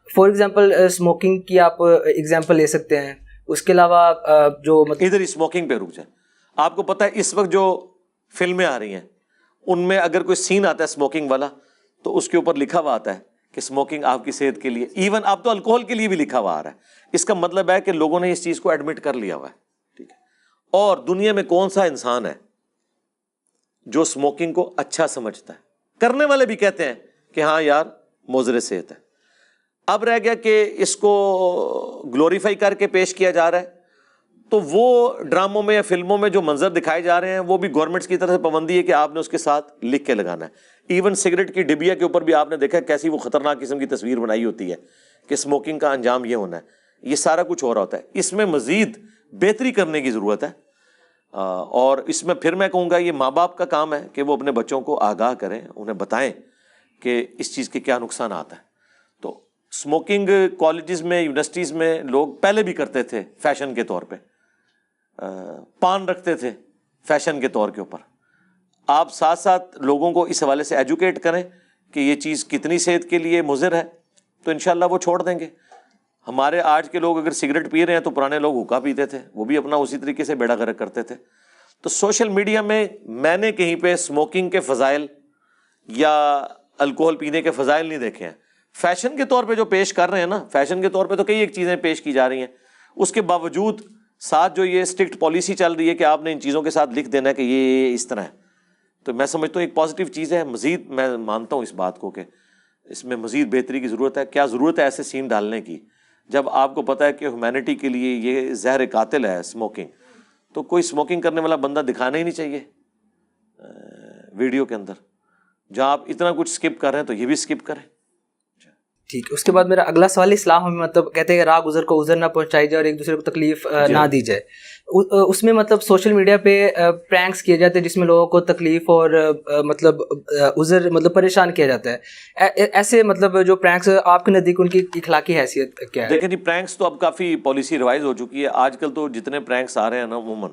فار ایگزامپل اسموکنگ کی آپ ایگزامپل لے سکتے ہیں. اس کے علاوہ جو ادھر اسموکنگ پہ رک جائیں. آپ کو پتہ ہے اس وقت جو فلمیں آ رہی ہیں ان میں اگر کوئی سین آتا ہے اسموکنگ والا تو اس کے اوپر لکھا ہوا آتا ہے کہ اسموکنگ آپ کی صحت کے لیے, ایون اب تو الکوہول کے لیے بھی لکھا ہوا آ رہا ہے. اس کا مطلب ہے کہ لوگوں نے اس چیز کو ایڈمٹ کر لیا ہوا ہے. ٹھیک ہے, اور دنیا میں کون سا انسان ہے جو اسموکنگ کو اچھا سمجھتا ہے؟ کرنے والے بھی کہتے ہیں کہ ہاں یار مضر صحت ہے. اب رہ گیا کہ اس کو گلوریفائی کر کے پیش کیا جا رہا ہے, تو وہ ڈراموں میں یا فلموں میں جو منظر دکھائے جا رہے ہیں وہ بھی گورنمنٹس کی طرف سے پابندی ہے کہ آپ نے اس کے ساتھ لکھ کے لگانا ہے. ایون سگریٹ کی ڈبیا کے اوپر بھی آپ نے دیکھا کیسی وہ خطرناک قسم کی تصویر بنائی ہوتی ہے کہ اسموکنگ کا انجام یہ ہونا ہے. یہ سارا کچھ ہو رہا ہوتا ہے. اس میں مزید بہتری کرنے کی ضرورت ہے, اور اس میں پھر میں کہوں گا یہ ماں باپ کا کام ہے کہ وہ اپنے بچوں کو آگاہ کریں, انہیں بتائیں کہ اس چیز کے کیا نقصانات ہیں. تو اسموکنگ کالجز میں یونیورسٹیز میں لوگ پہلے بھی کرتے تھے فیشن کے طور پہ, پان رکھتے تھے فیشن کے طور کے اوپر. آپ ساتھ ساتھ لوگوں کو اس حوالے سے ایجوکیٹ کریں کہ یہ چیز کتنی صحت کے لیے مضر ہے, تو انشاءاللہ وہ چھوڑ دیں گے. ہمارے آج کے لوگ اگر سگریٹ پی رہے ہیں تو پرانے لوگ حقہ پیتے تھے, وہ بھی اپنا اسی طریقے سے بیڑا غرق کرتے تھے. تو سوشل میڈیا میں نے کہیں پہ اسموکنگ کے فضائل یا الکوہل پینے کے فضائل نہیں دیکھے ہیں. فیشن کے طور پہ جو پیش کر رہے ہیں نا, فیشن کے طور پہ تو کئی ایک چیزیں پیش کی جا رہی ہیں, اس کے باوجود ساتھ جو یہ اسٹرکٹ پالیسی چل رہی ہے کہ آپ نے ان چیزوں کے ساتھ لکھ دینا ہے کہ یہ اس طرح ہے, تو میں سمجھتا ہوں ایک پازیٹیو چیز ہے. مزید میں مانتا ہوں اس بات کو کہ اس میں مزید بہتری کی ضرورت ہے. کیا ضرورت ہے ایسے سین ڈالنے کی جب آپ کو پتہ ہے کہ ہیومینٹی کے لیے یہ زہر قاتل ہے اسموکنگ, تو کوئی اسموکنگ کرنے والا بندہ دکھانا ہی نہیں چاہیے ویڈیو کے اندر. جہاں آپ اتنا کچھ اسکپ کر رہے ہیں تو یہ بھی اسکپ کریں. ٹھیک. اس کے بعد میرا اگلا سوال, اسلام ہمیں مطلب کہتے ہیں کہ راہ گزر کو عذر نہ پہنچائی جائے اور ایک دوسرے کو تکلیف نہ دی جائے. اس میں مطلب سوشل میڈیا پہ پرینکس کیے جاتے ہیں جس میں لوگوں کو تکلیف اور مطلب عذر مطلب پریشان کیا جاتا ہے. ایسے مطلب جو پرینکس آپ کے نزدیک ان کی اخلاقی حیثیت کیا ہے؟ دیکھیں جی, پرینکس تو اب کافی پالیسی ریوائز ہو چکی ہے. آج کل تو جتنے پرینکس آ رہے ہیں نا عموماً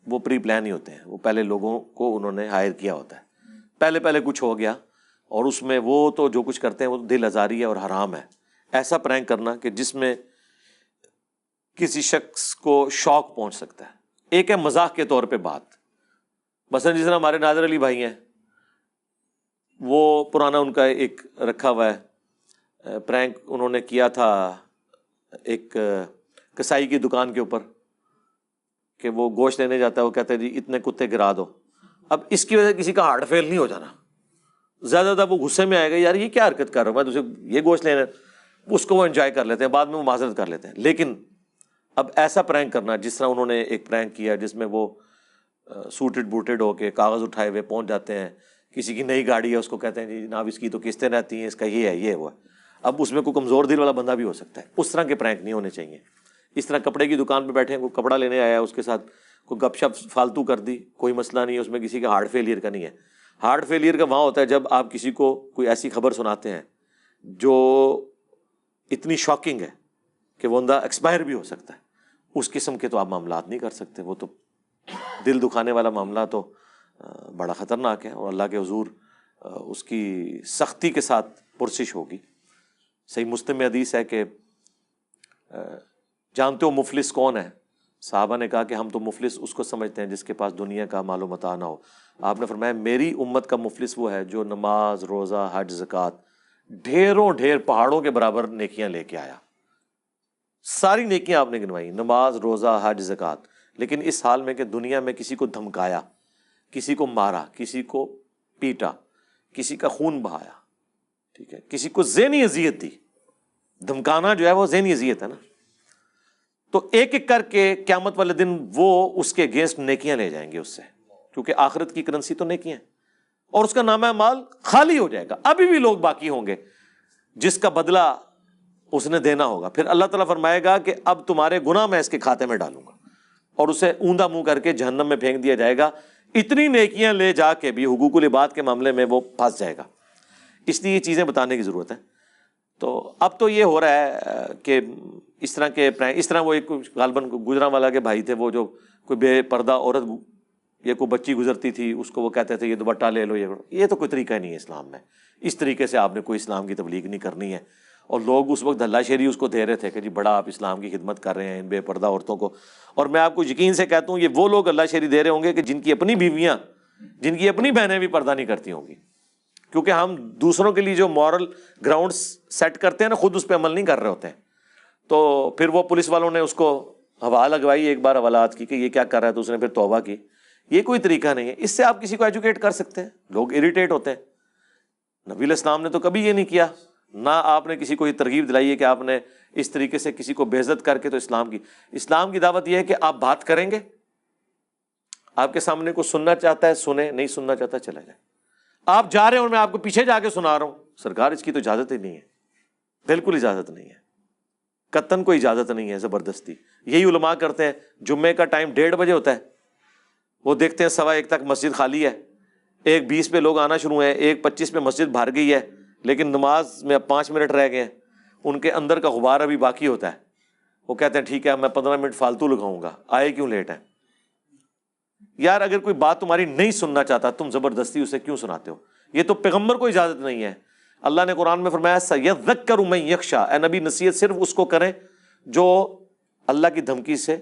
وہ پری پلان ہی ہوتے ہیں. وہ پہلے لوگوں کو انہوں نے ہائر کیا ہوتا ہے, پہلے کچھ ہو گیا اور اس میں وہ تو جو کچھ کرتے ہیں وہ دل آزاری ہے اور حرام ہے. ایسا پرینک کرنا کہ جس میں کسی شخص کو شوق پہنچ سکتا ہے. ایک ہے مزاق کے طور پہ بات, مثلا جس طرح ہمارے ناظر علی بھائی ہیں, وہ پرانا ان کا ایک رکھا ہوا ہے پرینک, انہوں نے کیا تھا ایک کسائی کی دکان کے اوپر کہ وہ گوشت لینے جاتا ہے, وہ کہتا ہے جی اتنے کتے گرا دو. اب اس کی وجہ سے کسی کا ہارٹ فیل نہیں ہو جانا, زیادہ زیادہ وہ غصے میں آئے گا یار یہ کیا حرکت کر رہا ہوں میں, تجھے یہ گوشت لینا, اس کو وہ انجوائے کر لیتے ہیں, بعد میں وہ معذرت کر لیتے ہیں. لیکن اب ایسا پرینک کرنا جس طرح انہوں نے ایک پرینک کیا جس میں وہ سوٹڈ بوٹڈ ہو کے کاغذ اٹھائے ہوئے پہنچ جاتے ہیں, کسی کی نئی گاڑی ہے اس کو کہتے ہیں جی جناب اس کی تو قسطیں رہتی ہیں, اس کا یہ ہے یہ وہ ہے. اب اس میں کوئی کمزور دل والا بندہ بھی ہو سکتا ہے. اس طرح کے پرینک نہیں ہونے چاہیے. اس طرح کپڑے کی دکان پہ بیٹھے ہیں, کوئی کپڑا لینے آیا ہے, اس کے ساتھ کوئی گپ شپ فالتو کر دی, کوئی مسئلہ نہیں ہے, اس میں کسی کا ہارٹ فیلئر کا نہیں ہے. ہارٹ فیلئر کا وہاں ہوتا ہے جب آپ کسی کو کوئی ایسی خبر سناتے ہیں جو اتنی شاکنگ ہے کہ وہ بندہ ایکسپائر بھی ہو سکتا ہے. اس قسم کے تو آپ معاملات نہیں کر سکتے. وہ تو دل دکھانے والا معاملہ تو بڑا خطرناک ہے, اور اللہ کے حضور اس کی سختی کے ساتھ پرسش ہوگی. صحیح مسلم میں حدیث ہے کہ جانتے ہو مفلس کون ہے؟ صحابہ نے کہا کہ ہم تو مفلس اس کو سمجھتے ہیں جس کے پاس دنیا کا مال و متاع نہ ہو. آپ نے فرمایا میری امت کا مفلس وہ ہے جو نماز, روزہ, حج, زکوٰۃ ڈھیروں ڈھیر پہاڑوں کے برابر نیکیاں لے کے آیا. ساری نیکیاں آپ نے گنوائی, نماز, روزہ, حج, زکوٰۃ, لیکن اس حال میں کہ دنیا میں کسی کو دھمکایا, کسی کو مارا, کسی کو پیٹا, کسی کا خون بہایا, ٹھیک ہے, کسی کو ذہنی اذیت دی, دھمکانا جو ہے وہ ذہنی اذیت ہے نا. تو ایک ایک کر کے قیامت والے دن وہ اس کے اگینسٹ نیکیاں لے جائیں گے اس سے, کیونکہ آخرت کی کرنسی تو نیکیاں ہیں, اور اس کا نامہ اعمال خالی ہو جائے گا. ابھی بھی لوگ باقی ہوں گے جس کا بدلہ اس نے دینا ہوگا. پھر اللہ تعالیٰ فرمائے گا کہ اب تمہارے گناہ میں اس کے کھاتے میں ڈالوں گا, اور اسے اوندا منہ کر کے جہنم میں پھینک دیا جائے گا. اتنی نیکیاں لے جا کے بھی حقوق العباد کے معاملے میں وہ پھنس جائے گا. اس لیے یہ چیزیں بتانے کی ضرورت ہے. تو اب تو یہ ہو رہا ہے کہ اس طرح وہ ایک غالباً گجرانوالا کے بھائی تھے, وہ جو کوئی بے پردہ عورت یا کوئی بچی گزرتی تھی, اس کو وہ کہتے تھے یہ دوپٹہ لے لو. یہ تو کوئی طریقہ نہیں ہے اسلام میں. اس طریقے سے آپ نے کوئی اسلام کی تبلیغ نہیں کرنی ہے. اور لوگ اس وقت ہلا شیری اس کو دے رہے تھے کہ جی بڑا آپ اسلام کی خدمت کر رہے ہیں ان بے پردہ عورتوں کو. اور میں آپ کو یقین سے کہتا ہوں یہ وہ لوگ ہلا شیری دے رہے ہوں گے کہ جن کی اپنی بیویاں, جن کی اپنی بہنیں بھی پردہ نہیں کرتی ہوں گی. کیونکہ ہم دوسروں کے لیے جو مورل گراؤنڈ سیٹ کرتے ہیں نا, خود اس پہ عمل نہیں کر رہے ہوتے ہیں. تو پھر وہ پولیس والوں نے اس کو ہوا لگوائی ایک بار حوالات کی کہ یہ کیا کر رہا ہے, تو اس نے پھر توبہ کی. یہ کوئی طریقہ نہیں ہے. اس سے آپ کسی کو ایجوکیٹ کر سکتے ہیں, لوگ اریٹیٹ ہوتے ہیں. نبی علیہ السلام نے تو کبھی یہ نہیں کیا, نہ آپ نے کسی کو یہ ترغیب دلائی ہے کہ آپ نے اس طریقے سے کسی کو بے عزت کر کے. تو اسلام کی دعوت یہ ہے کہ آپ بات کریں گے, آپ کے سامنے کو سننا چاہتا ہے سنیں, نہیں سننا چاہتا چلا جائے. آپ جا رہے ہیں اور میں آپ کو پیچھے جا کے سنا رہا ہوں, سرکار اس کی تو اجازت ہی نہیں ہے, بالکل اجازت نہیں ہے, قطعاً کوئی اجازت نہیں ہے زبردستی. یہی علماء کرتے ہیں. جمعے کا ٹائم 1:30 بجے ہوتا ہے, وہ دیکھتے ہیں 1:15 تک مسجد خالی ہے, 1:20 پہ لوگ آنا شروع ہیں, 1:25 پہ مسجد بھر گئی ہے, لیکن نماز میں اب 5 منٹ رہ گئے ہیں. ان کے اندر کا غبار ابھی باقی ہوتا ہے. وہ کہتے ہیں ٹھیک ہے میں 15 منٹ فالتو لگاؤں گا, آئے کیوں لیٹ ہیں. یار اگر کوئی بات تمہاری نہیں سننا چاہتا تم زبردستی اسے کیوں سناتے ہو؟ یہ تو پیغمبر کو اجازت نہیں ہے. اللہ نے قرآن میں فرمایا سَيَذَّكَّرُ مَن يَخْشَىٰ, اے نبی نصیحت صرف اس کو کریں جو اللہ کی دھمکی سے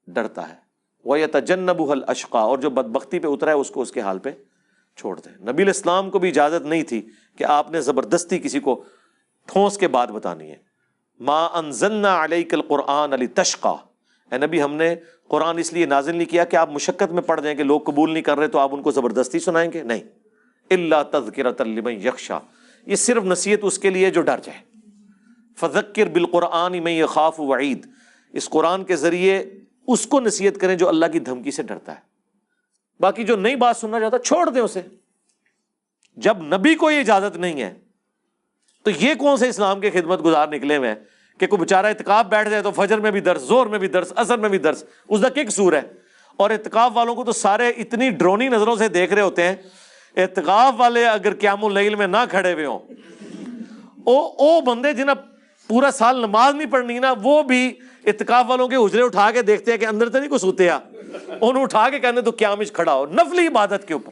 ڈرتا ہے. وَيَتَجَنَّبُهَا الْأَشْقَىٰ, اور جو بدبختی پہ اترا ہے اس کو اس کے حال پہ چھوڑ دیں. نبی علیہ السلام کو بھی اجازت نہیں تھی کہ آپ نے زبردستی کسی کو ٹھونس کے بات بتانی ہے. مَا أَنزَلْنَا عَلَيْكَ الْقُرْآنَ لِتَشْقَىٰ, اے نبی ہم نے قرآن اس لیے نازل نہیں کیا کہ آپ مشقت میں پڑ جائیں کہ لوگ قبول نہیں کر رہے تو آپ ان کو زبردستی سنائیں گے. نہیں, إِلَّا تَذْكِرَةً لِمَن يَخْشَىٰ, یہ صرف نصیحت اس کے لیے جو ڈر جائے. فَذَكِّرْ بِالْقُرْآنِ مَن يَخَافُ وَعِيدٍ, اس قرآن کے ذریعے اس کو نصیحت کریں جو اللہ کی دھمکی سے ڈرتا ہے. باقی جو نئی بات سننا چاہتا چھوڑ دیں اسے. جب نبی کو یہ اجازت نہیں ہے تو یہ کون سے اسلام کے خدمت گزار نکلے ہوئے ہیں کہ کوئی بیچارہ اعتکاف بیٹھ جائے تو فجر میں بھی درس, زور میں بھی درس, عصر میں بھی درس, اس کا کیا قصور ہے؟ اور اعتکاف والوں کو تو سارے اتنی ڈرونی نظروں سے دیکھ رہے ہوتے ہیں. اعتکاف والے اگر قیام اللیل میں نہ کھڑے ہوئے ہوں, او بندے جنہیں پورا سال نماز نہیں پڑھنی نا, وہ بھی اعتکاف والوں کے حجرے اٹھا کے دیکھتے ہیں کہ اندر تو نہیں کوئی سوتے آ, انہوں اٹھا کے کہنے تو قیام میں کھڑا ہو نفلی عبادت کے اوپر,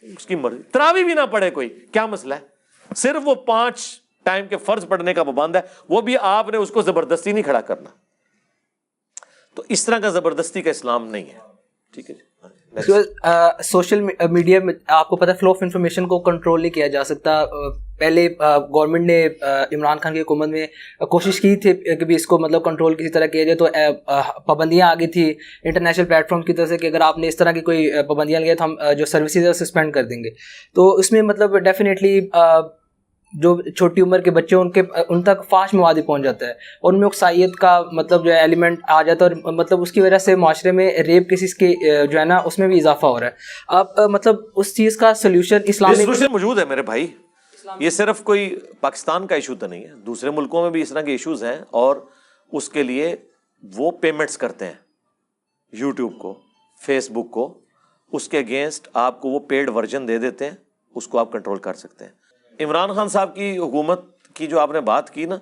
اس کی مرضی. تراویح بھی نہ پڑھے کوئی, کیا مسئلہ ہے؟ صرف وہ 5 ٹائم کے فرض پڑھنے کا پابند ہے, وہ بھی آپ نے اس کو زبردستی نہیں کھڑا کرنا. تو اس طرح کا زبردستی کا اسلام نہیں ہے. ٹھیک ہے جی. سوشل میڈیا میں آپ کو پتہ ہے فلو آف انفارمیشن کو کنٹرول نہیں کیا جا سکتا. پہلے گورنمنٹ نے عمران خان کی حکومت میں کوشش کی تھی کہ بھی اس کو مطلب کنٹرول کسی طرح کیا جائے, تو پابندیاں آ گئی تھی انٹرنیشنل پلیٹ فارم کی طرف سے کہ اگر آپ نے اس طرح کی کوئی پابندیاں لگائی تو ہم جو سروسز ہے سسپینڈ کر دیں گے. تو اس میں مطلب ڈیفینیٹلی جو چھوٹی عمر کے بچے ان تک فاش مواد پہنچ جاتا ہے, اور ان میں اکسائیت کا مطلب جو ہے ایلیمنٹ آ جاتا ہے, اور مطلب اس کی وجہ سے معاشرے میں ریپ کیسز کے جو ہے نا اس میں بھی اضافہ ہو رہا ہے. آپ مطلب اس چیز کا سلوشن اسلام موجود ہے میرے بھائی. یہ صرف کوئی پاکستان کا ایشو تو نہیں ہے, دوسرے ملکوں میں بھی اس طرح کے ایشوز ہیں, اور اس کے لیے وہ پیمنٹس کرتے ہیں یوٹیوب کو, فیس بک کو, اس کے اگینسٹ آپ کو وہ پیڈ ورژن دے دیتے ہیں, اس کو آپ کنٹرول کر سکتے ہیں. عمران خان صاحب کی حکومت کی جو آپ نے بات کی نا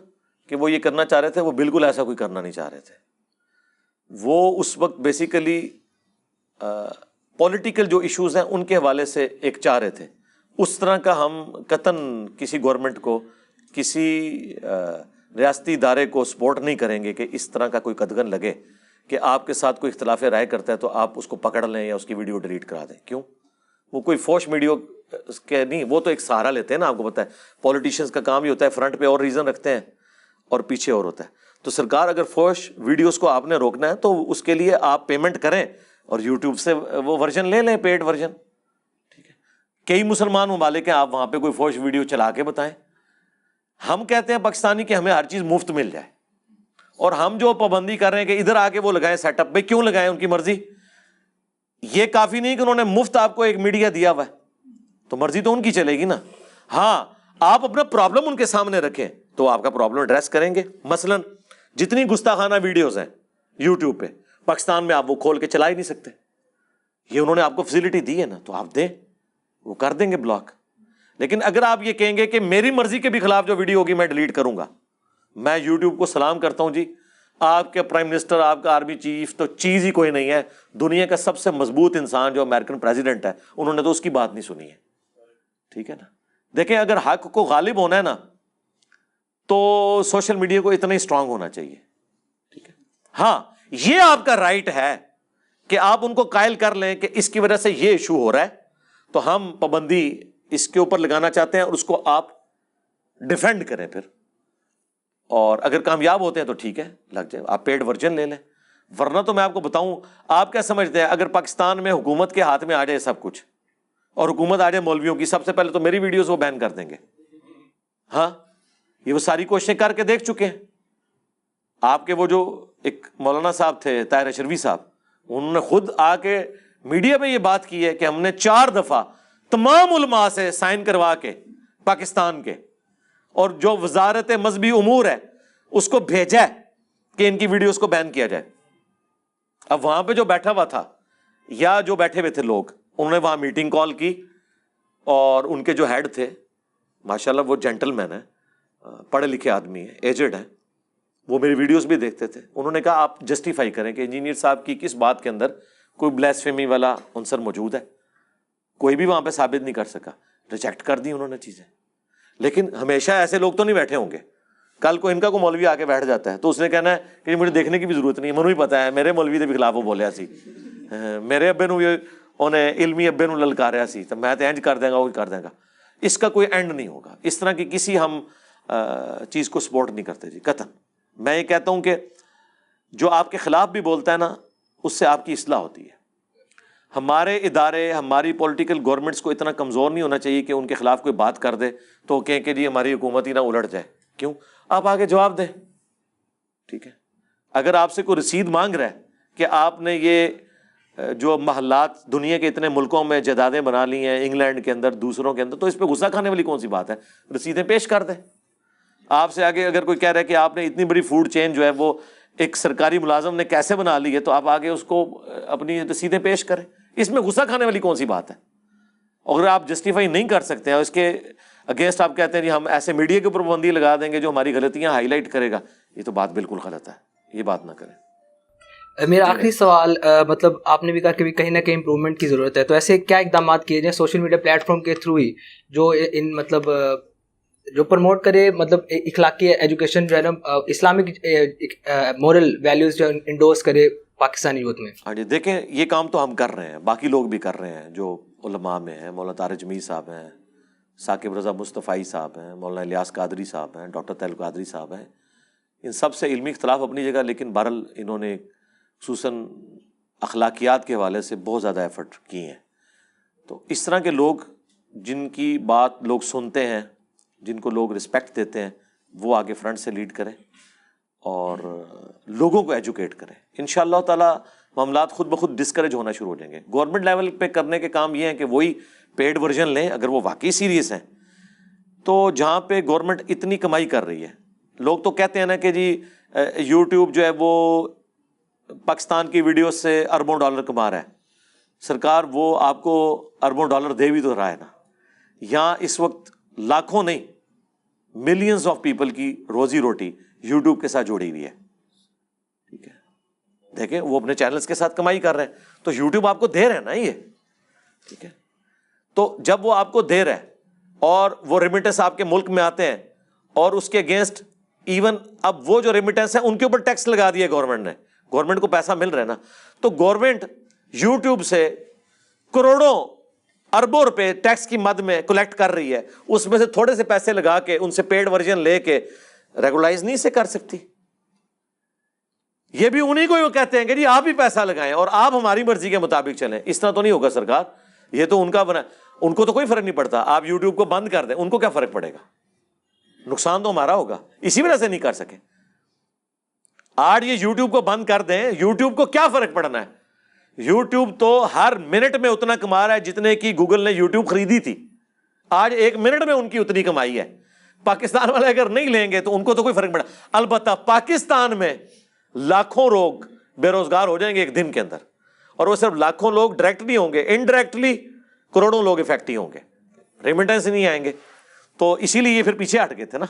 کہ وہ یہ کرنا چاہ رہے تھے, وہ بالکل ایسا کوئی کرنا نہیں چاہ رہے تھے. وہ اس وقت بیسیکلی پولیٹیکل جو ایشوز ہیں ان کے حوالے سے ایک چاہ رہے تھے. اس طرح کا ہم قطعاً کسی گورنمنٹ کو, کسی ریاستی ادارے کو سپورٹ نہیں کریں گے کہ اس طرح کا کوئی قدغن لگے کہ آپ کے ساتھ کوئی اختلاف رائے کرتا ہے تو آپ اس کو پکڑ لیں یا اس کی ویڈیو ڈیلیٹ کرا دیں. کیوں؟ وہ کوئی فوش ویڈیو کے نہیں, وہ تو ایک سہارا لیتے ہیں نا. آپ کو پتہ ہے پولیٹیشینس کا کام ہی ہوتا ہے فرنٹ پہ اور ریزن رکھتے ہیں اور پیچھے اور ہوتا ہے. تو سرکار اگر فوش ویڈیوز کو آپ نے روکنا ہے تو اس کے لیے آپ پیمنٹ کریں اور یوٹیوب سے وہ ورژن لے لیں, پیڈ ورژن. ٹھیک ہے, کئی مسلمان ممالک ہیں, آپ وہاں پہ کوئی فوش ویڈیو چلا کے بتائیں. ہم کہتے ہیں پاکستانی کہ ہمیں ہر چیز مفت مل جائے, اور ہم جو پابندی کر رہے ہیں کہ ادھر آ کے وہ لگائیں سیٹ اپ, بھائی کیوں لگائیں, ان کی مرضی. یہ کافی نہیں کہ انہوں نے مفت آپ کو ایک میڈیا دیا ہوا ہے, تو مرضی تو ان کی چلے گی نا. ہاں آپ اپنا پرابلم ان کے سامنے رکھیں تو آپ کا پرابلم ایڈریس کریں گے. مثلا جتنی گستاخانہ ویڈیوز ہیں یوٹیوب پہ, پاکستان میں آپ وہ کھول کے چلا ہی نہیں سکتے. یہ انہوں نے آپ کو فیسلٹی دی ہے نا, تو آپ دیں, وہ کر دیں گے بلاک. لیکن اگر آپ یہ کہیں گے کہ میری مرضی کے بھی خلاف جو ویڈیو ہوگی میں ڈیلیٹ کروں گا, میں یوٹیوب کو سلام کرتا ہوں جی, آپ کے پرائم منسٹر, آپ کا آرمی چیف تو چیز ہی کوئی نہیں ہے. دنیا کا سب سے مضبوط انسان جو امریکن پریزیڈنٹ ہے, انہوں نے تو اس کی بات نہیں سنی ہے. ٹھیک ہے نا. دیکھیں اگر حق کو غالب ہونا ہے نا تو سوشل میڈیا کو اتنا ہی اسٹرانگ ہونا چاہیے. ٹھیک ہے. ہاں یہ آپ کا رائٹ ہے کہ آپ ان کو قائل کر لیں کہ اس کی وجہ سے یہ ایشو ہو رہا ہے, تو ہم پابندی اس کے اوپر لگانا چاہتے ہیں, اور اس کو آپ ڈیفینڈ کریں پھر. اور اگر کامیاب ہوتے ہیں تو ٹھیک ہے, لگ جائے, آپ پیڈ ورژن لے لیں. ورنہ تو میں آپ کو بتاؤں, آپ کیا سمجھتے ہیں اگر پاکستان میں حکومت کے ہاتھ میں آ جائے سب کچھ, اور حکومت آ جائے مولویوں کی, سب سے پہلے تو میری ویڈیوز وہ بین کر دیں گے. ہاں یہ وہ ساری کوششیں کر کے دیکھ چکے ہیں. آپ کے وہ جو ایک مولانا صاحب تھے طاہر اشرفی صاحب, انہوں نے خود آ کے میڈیا میں یہ بات کی ہے کہ ہم نے 4 دفعہ تمام علماء سے سائن کروا کے پاکستان کے, اور جو وزارت مذہبی امور ہے اس کو بھیجا ہے کہ ان کی ویڈیوز کو بین کیا جائے. اب وہاں پہ جو بیٹھا ہوا تھا یا جو بیٹھے ہوئے تھے لوگ, انہوں نے وہاں میٹنگ کال کی, اور ان کے جو ہیڈ تھے ماشاءاللہ وہ جینٹل مین ہے, پڑھے لکھے آدمی ہے, ایجڈ ہے, وہ میری ویڈیوز بھی دیکھتے تھے. انہوں نے کہا آپ جسٹیفائی کریں کہ انجینئر صاحب کی کس بات کے اندر کوئی بلیسفیمی والا عنصر موجود ہے. کوئی بھی وہاں پہ ثابت نہیں کر سکا, ریجیکٹ کر دی انہوں نے چیزیں. لیکن ہمیشہ ایسے لوگ تو نہیں بیٹھے ہوں گے. کل کو ان کا کوئی مولوی آ کے بیٹھ جاتا ہے تو اس نے کہنا ہے کہ مجھے دیکھنے کی بھی ضرورت نہیں ہے, منو ہی پتا ہے میرے مولوی کے بھی خلاف وہ بولیا سی, میرے ابے نو انہیں علمی ابے نو للکاریا سی, تو میں تو انج کر دیں گا, وہ کر دیں گا. اس کا کوئی اینڈ نہیں ہوگا. اس طرح کی کسی ہم چیز کو سپورٹ نہیں کرتے جی, قطعاً. میں یہ کہتا ہوں کہ جو آپ کے خلاف بھی بولتا ہے نا, اس سے آپ کی اصلاح ہوتی ہے. ہمارے ادارے, ہماری پولیٹیکل گورنمنٹس کو اتنا کمزور نہیں ہونا چاہیے کہ ان کے خلاف کوئی بات کر دے تو کہیں کہ جی ہماری حکومت ہی نہ الٹ جائے. کیوں؟ آپ آگے جواب دیں. ٹھیک ہے. اگر آپ سے کوئی رسید مانگ رہا ہے کہ آپ نے یہ جو محلات دنیا کے اتنے ملکوں میں جائیدادیں بنا لی ہیں, انگلینڈ کے اندر, دوسروں کے اندر, تو اس پہ غصہ کھانے والی کون سی بات ہے؟ رسیدیں پیش کر دیں. آپ سے آگے اگر کوئی کہہ رہا ہے کہ آپ نے اتنی بڑی فوڈ چین جو ہے وہ ایک سرکاری ملازم نے کیسے بنا لی ہے, تو آپ آگے اس کو اپنی رسیدیں پیش کریں. اس میں غصہ کھانے والی کون سی بات ہے؟ اگر آپ جسٹیفائی نہیں کر سکتے ہیں, اس کے اگینسٹ آپ کہتے ہیں جی ہم ایسے میڈیا کے اوپر پابندی لگا دیں گے جو ہماری غلطیاں ہائی لائٹ کرے گا, یہ تو بات بالکل غلط ہے. یہ بات نہ کریں. میرا آخری سوال, مطلب آپ نے بھی کہا کہ کہیں نہ کہیں امپرومنٹ کی ضرورت ہے, تو ایسے کیا اقدامات کیے جائیں سوشل میڈیا پلیٹ فارم کے تھرو ہی جو ان مطلب جو پروموٹ کرے, مطلب اخلاقی ایجوکیشن جو ہے نا, اسلامک مورل ویلیوز جو انڈورس کرے پاکستانی یوتھ میں؟ ہاں جی, دیکھیں یہ کام تو ہم کر رہے ہیں, باقی لوگ بھی کر رہے ہیں جو علماء میں ہیں. مولانا طارق جمیل صاحب ہیں, ثاقب رضا مصطفی صاحب ہیں, مولانا الیاس قادری صاحب ہیں, ڈاکٹر طاہر قادری صاحب ہیں. ان سب سے علمی اختلاف اپنی جگہ, لیکن بہرحال انہوں نے خصوصاً اخلاقیات کے حوالے سے بہت زیادہ ایفرٹ کیے ہیں. تو اس طرح کے لوگ جن کی بات لوگ سنتے ہیں, جن کو لوگ رسپیکٹ دیتے ہیں, وہ آگے فرنٹ سے لیڈ کریں اور لوگوں کو ایجوکیٹ کریں. انشاءاللہ تعالیٰ معاملات خود بخود ڈسکریج ہونا شروع ہو جائیں گے. گورنمنٹ لیول پہ کرنے کے کام یہ ہیں کہ وہی پیڈ ورژن لیں اگر وہ واقعی سیریس ہیں. تو جہاں پہ گورنمنٹ اتنی کمائی کر رہی ہے, لوگ تو کہتے ہیں نا کہ جی یوٹیوب جو ہے وہ پاکستان کی ویڈیو سے اربوں ڈالر کما رہا ہے. سرکار وہ آپ کو اربوں ڈالر دے بھی تو رہا ہے نا. یہاں اس وقت لاکھوں نہیں ملینز آف پیپل کی روزی روٹی یوٹیوب کے ساتھ جوڑی ہوئی ہے. ٹھیک ہے, دیکھیں وہ اپنے چینلز کے ساتھ کمائی کر رہے ہیں, تو یوٹیوب آپ کو دے رہا ہے نا یہ. ٹھیک ہے, تو جب وہ آپ کو دے رہا ہے اور وہ ریمیٹنس آپ کے ملک میں آتے ہیں, اور اس کے اگینسٹ ایون اب وہ جو ریمیٹنس ہیں ان کے اوپر ٹیکس لگا دیا گورنمنٹ نے, گورنمنٹ کو پیسہ مل رہا ہے نا, تو گورنمنٹ یوٹیوب سے کروڑوں اربوں روپے ٹیکس کی مد میں کلیکٹ کر رہی ہے. اس میں سے تھوڑے سے پیسے لگا کے ان سے پیڈ ورژن لے کے ریگولائز نہیں سے کر سکتی. یہ بھی انہیں کو ہی کہتے ہیں کہ جی آپ بھی پیسہ لگائیں اور آپ ہماری مرضی کے مطابق چلیں. اس طرح تو نہیں ہوگا سرکار, یہ تو ان کا بنا, ان کو تو کوئی فرق نہیں پڑتا. آپ یوٹیوب کو بند کر دیں, ان کو کیا فرق پڑے گا؟ نقصان تو ہمارا ہوگا, اسی وجہ سے نہیں کر سکے. آج یہ یوٹیوب کو بند کر دیں, یوٹیوب کو کیا فرق پڑنا ہے؟ یوٹیوب تو ہر منٹ میں اتنا کما رہا ہے جتنے کی گوگل نے یوٹیوب خریدی تھی. آج ایک منٹ میں ان کی اتنی کمائی ہے. پاکستان والے اگر نہیں لیں گے تو ان کو تو کوئی فرق پڑا. البتہ پاکستان میں لاکھوں لوگ بے روزگار ہو جائیں گے ایک دن کے اندر, اور وہ صرف لاکھوں لوگ ڈائریکٹلی ہوں گے, انڈائریکٹلی کروڑوں لوگ افیکٹ ہی ہوں گے, ریمیٹنس نہیں آئیں گے. تو اسی لیے یہ پھر پیچھے ہٹ گئے تھے نا.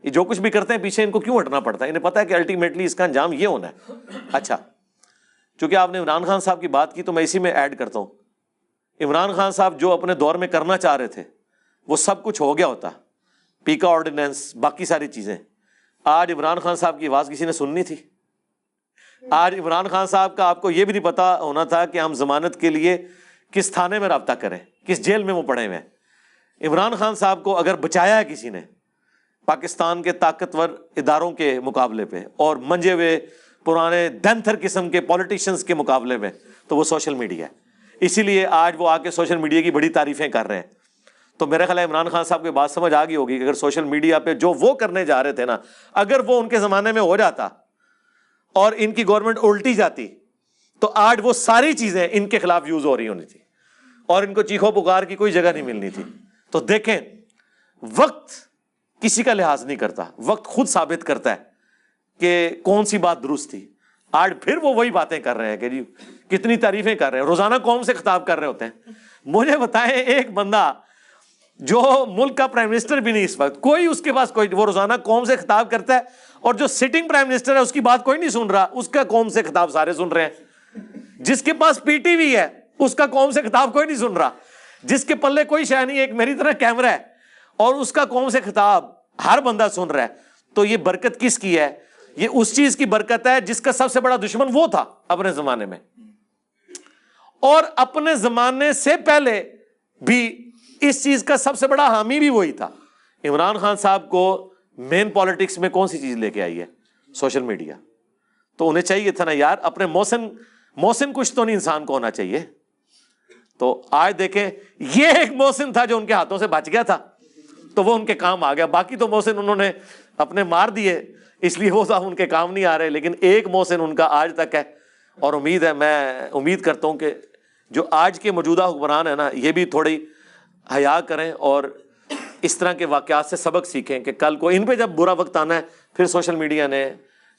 یہ جو کچھ بھی کرتے ہیں پیچھے ان کو کیوں ہٹنا پڑتا ہے؟ انہیں پتا ہے کہ الٹیمیٹلی اس کا انجام یہ ہونا ہے. اچھا, چونکہ آپ نے عمران خان صاحب کی بات کی تو میں اسی میں ایڈ کرتا ہوں. عمران خان صاحب جو اپنے دور میں کرنا چاہ رہے تھے وہ سب کچھ ہو گیا ہوتا, پیکا آرڈیننس, باقی ساری چیزیں. آج عمران خان صاحب کی آواز کسی نے سننی تھی؟ آج عمران خان صاحب کا آپ کو یہ بھی نہیں پتا ہونا تھا کہ ہم ضمانت کے لیے کس تھانے میں رابطہ کریں, کس جیل میں وہ پڑے ہوئے ہیں. عمران خان صاحب کو اگر بچایا ہے کسی نے پاکستان کے طاقتور اداروں کے مقابلے پہ اور منجے ہوئے پرانے دنتھر قسم کے پولیٹیشنز کے مقابلے میں, تو وہ سوشل میڈیا ہے. اسی لیے آج وہ آ کے سوشل میڈیا کی بڑی تعریفیں کر رہے ہیں. تو میرا خیال ہے عمران خان صاحب کی بات سمجھ آ گئی ہوگی کہ اگر سوشل میڈیا پہ جو وہ کرنے جا رہے تھے نا, اگر وہ ان کے زمانے میں ہو جاتا اور ان کی گورنمنٹ الٹی جاتی تو آج وہ ساری چیزیں ان کے خلاف یوز ہو رہی ہونی تھی اور ان کو چیخو پکار کی کوئی جگہ نہیں ملنی تھی. تو دیکھیں, وقت کسی کا لحاظ نہیں کرتا, وقت خود ثابت کرتا ہے کہ کون سی بات درست تھی. آج پھر وہ وہی باتیں کر رہے ہیں کہ جی کتنی تعریفیں کر رہے ہیں, روزانہ قوم سے خطاب کر رہے ہوتے ہیں. مجھے بتائیں ایک بندہ جو ملک کا پرائم منسٹر بھی نہیں اس وقت, کوئی اس کے پاس کوئی, وہ روزانہ قوم سے خطاب کرتا ہے, اور جو سٹنگ پرائم منسٹر ہے اس کی بات کوئی نہیں سن رہا, اس کا قوم سے خطاب سارے سن رہے ہیں. جس کے پاس پی ٹی وی ہے اس کا قوم سے خطاب کوئی نہیں سن رہا, جس کے پلے کوئی شے نہیں, ایک میری طرح کیمرہ ہے اور اس کا قوم سے خطاب ہر بندہ سن رہا ہے. تو یہ برکت کس کی ہے؟ یہ اس چیز کی برکت ہے جس کا سب سے بڑا دشمن وہ تھا اپنے زمانے میں, اور اپنے زمانے سے پہلے بھی اس چیز کا سب سے بڑا حامی بھی وہی تھا. عمران خان صاحب کو مین پالیٹکس میں کون سی چیز لے کے آئی ہے؟ Social media. تو انہیں چاہیے تھا نا یار, اپنے محسن کچھ تو نہیں انسان کو ہونا چاہیے. تو آج دیکھیں یہ ایک محسن تھا جو ان کے ہاتھوں سے بچ گیا تھا تو وہ ان کے کام آ گیا. باقی تو محسن انہوں نے اپنے مار دیے, اس لیے وہ صاحب ان کے کام نہیں آ رہے. لیکن ایک محسن ان کا آج تک ہے, اور امید ہے, میں امید کرتا ہوں کہ جو آج کے موجودہ حکمران ہیں نا, یہ بھی تھوڑی حیا کریں اور اس طرح کے واقعات سے سبق سیکھیں کہ کل کو ان پہ جب برا وقت آنا ہے پھر سوشل میڈیا نے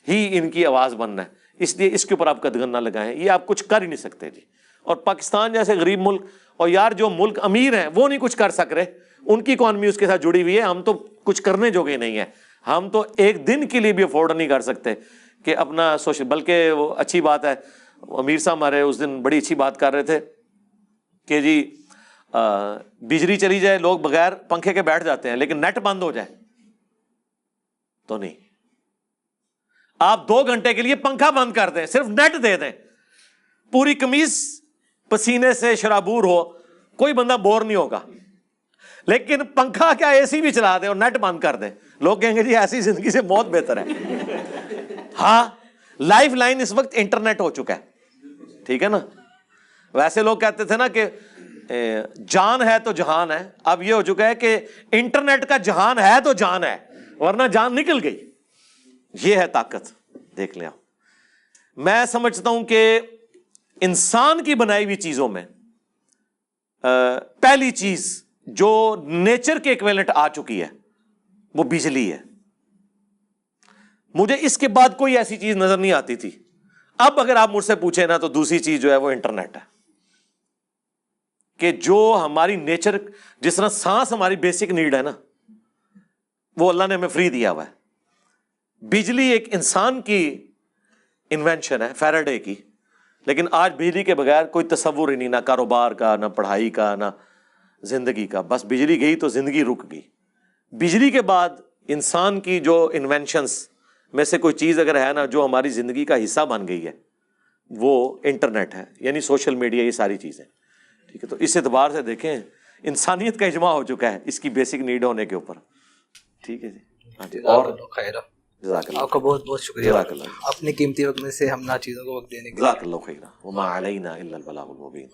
ہی ان کی آواز بننا ہے. اس لیے اس کے اوپر آپ قدغن نہ لگائیں, یہ آپ کچھ کر ہی نہیں سکتے جی. اور پاکستان جیسے غریب ملک, اور یار جو ملک امیر ہیں وہ نہیں کچھ کر سک رہے, ان کی اکانومی اس کے ساتھ جڑی ہوئی ہے. ہم تو کچھ کرنے جوگے نہیں ہیں, ہم تو ایک دن کے لیے بھی افورڈ نہیں کر سکتے کہ اپنا سوشل. بلکہ وہ اچھی بات ہے, امیر صاحب ہمارے اس دن بڑی اچھی بات کر رہے تھے کہ جی بجلی چلی جائے لوگ بغیر پنکھے کے بیٹھ جاتے ہیں, لیکن نیٹ بند ہو جائے تو نہیں. آپ 2 گھنٹے کے لیے پنکھا بند کر دیں, صرف نیٹ دے دیں, پوری قمیض پسینے سے شرابور ہو, کوئی بندہ بور نہیں ہوگا. لیکن پنکھا کیا اے سی بھی چلا دیں اور نیٹ بند کر دیں, لوگ کہیں گے جی ایسی زندگی سے موت بہتر ہے. ہاں, لائف لائن اس وقت انٹرنیٹ ہو چکا ہے, ٹھیک ہے نا. ویسے لوگ کہتے تھے نا کہ جان ہے تو جہان ہے, اب یہ ہو چکا ہے کہ انٹرنیٹ کا جہان ہے تو جان ہے, ورنہ جان نکل گئی. یہ ہے طاقت, دیکھ لیں آپ. میں سمجھتا ہوں کہ انسان کی بنائی ہوئی چیزوں میں پہلی چیز جو نیچر کے ایکویلنٹ آ چکی ہے وہ بجلی ہے. مجھے اس کے بعد کوئی ایسی چیز نظر نہیں آتی تھی. اب اگر آپ مجھ سے پوچھیں نا تو دوسری چیز جو ہے وہ انٹرنیٹ ہے, کہ جو ہماری نیچر, جس طرح سانس ہماری بیسک نیڈ ہے نا, وہ اللہ نے ہمیں فری دیا ہوا ہے. بجلی ایک انسان کی انوینشن ہے, فیراڈے کی, لیکن آج بجلی کے بغیر کوئی تصور ہی نہیں, نہ کاروبار کا, نہ پڑھائی کا, نہ زندگی کا. بس بجلی گئی تو زندگی رک گئی. بجلی کے بعد انسان کی جو انوینشنس میں سے کوئی چیز اگر ہے نا جو ہماری زندگی کا حصہ بن گئی ہے, وہ انٹرنیٹ ہے, یعنی سوشل میڈیا, یہ ساری چیزیں, ٹھیک ہے. تو اس اعتبار سے دیکھیں انسانیت کا اجماع ہو چکا ہے اس کی بیسک نیڈ ہونے کے اوپر, ٹھیک ہے جی. ہاں جی, اور جزاک اللہ, آپ کا بہت بہت شکریہ اپنے قیمتی وقت میں سے ہم نا چیزوں کو وقت دینے کے لیے. جزاک اللہ خیرا, وما علینا الا البلاغ المبین.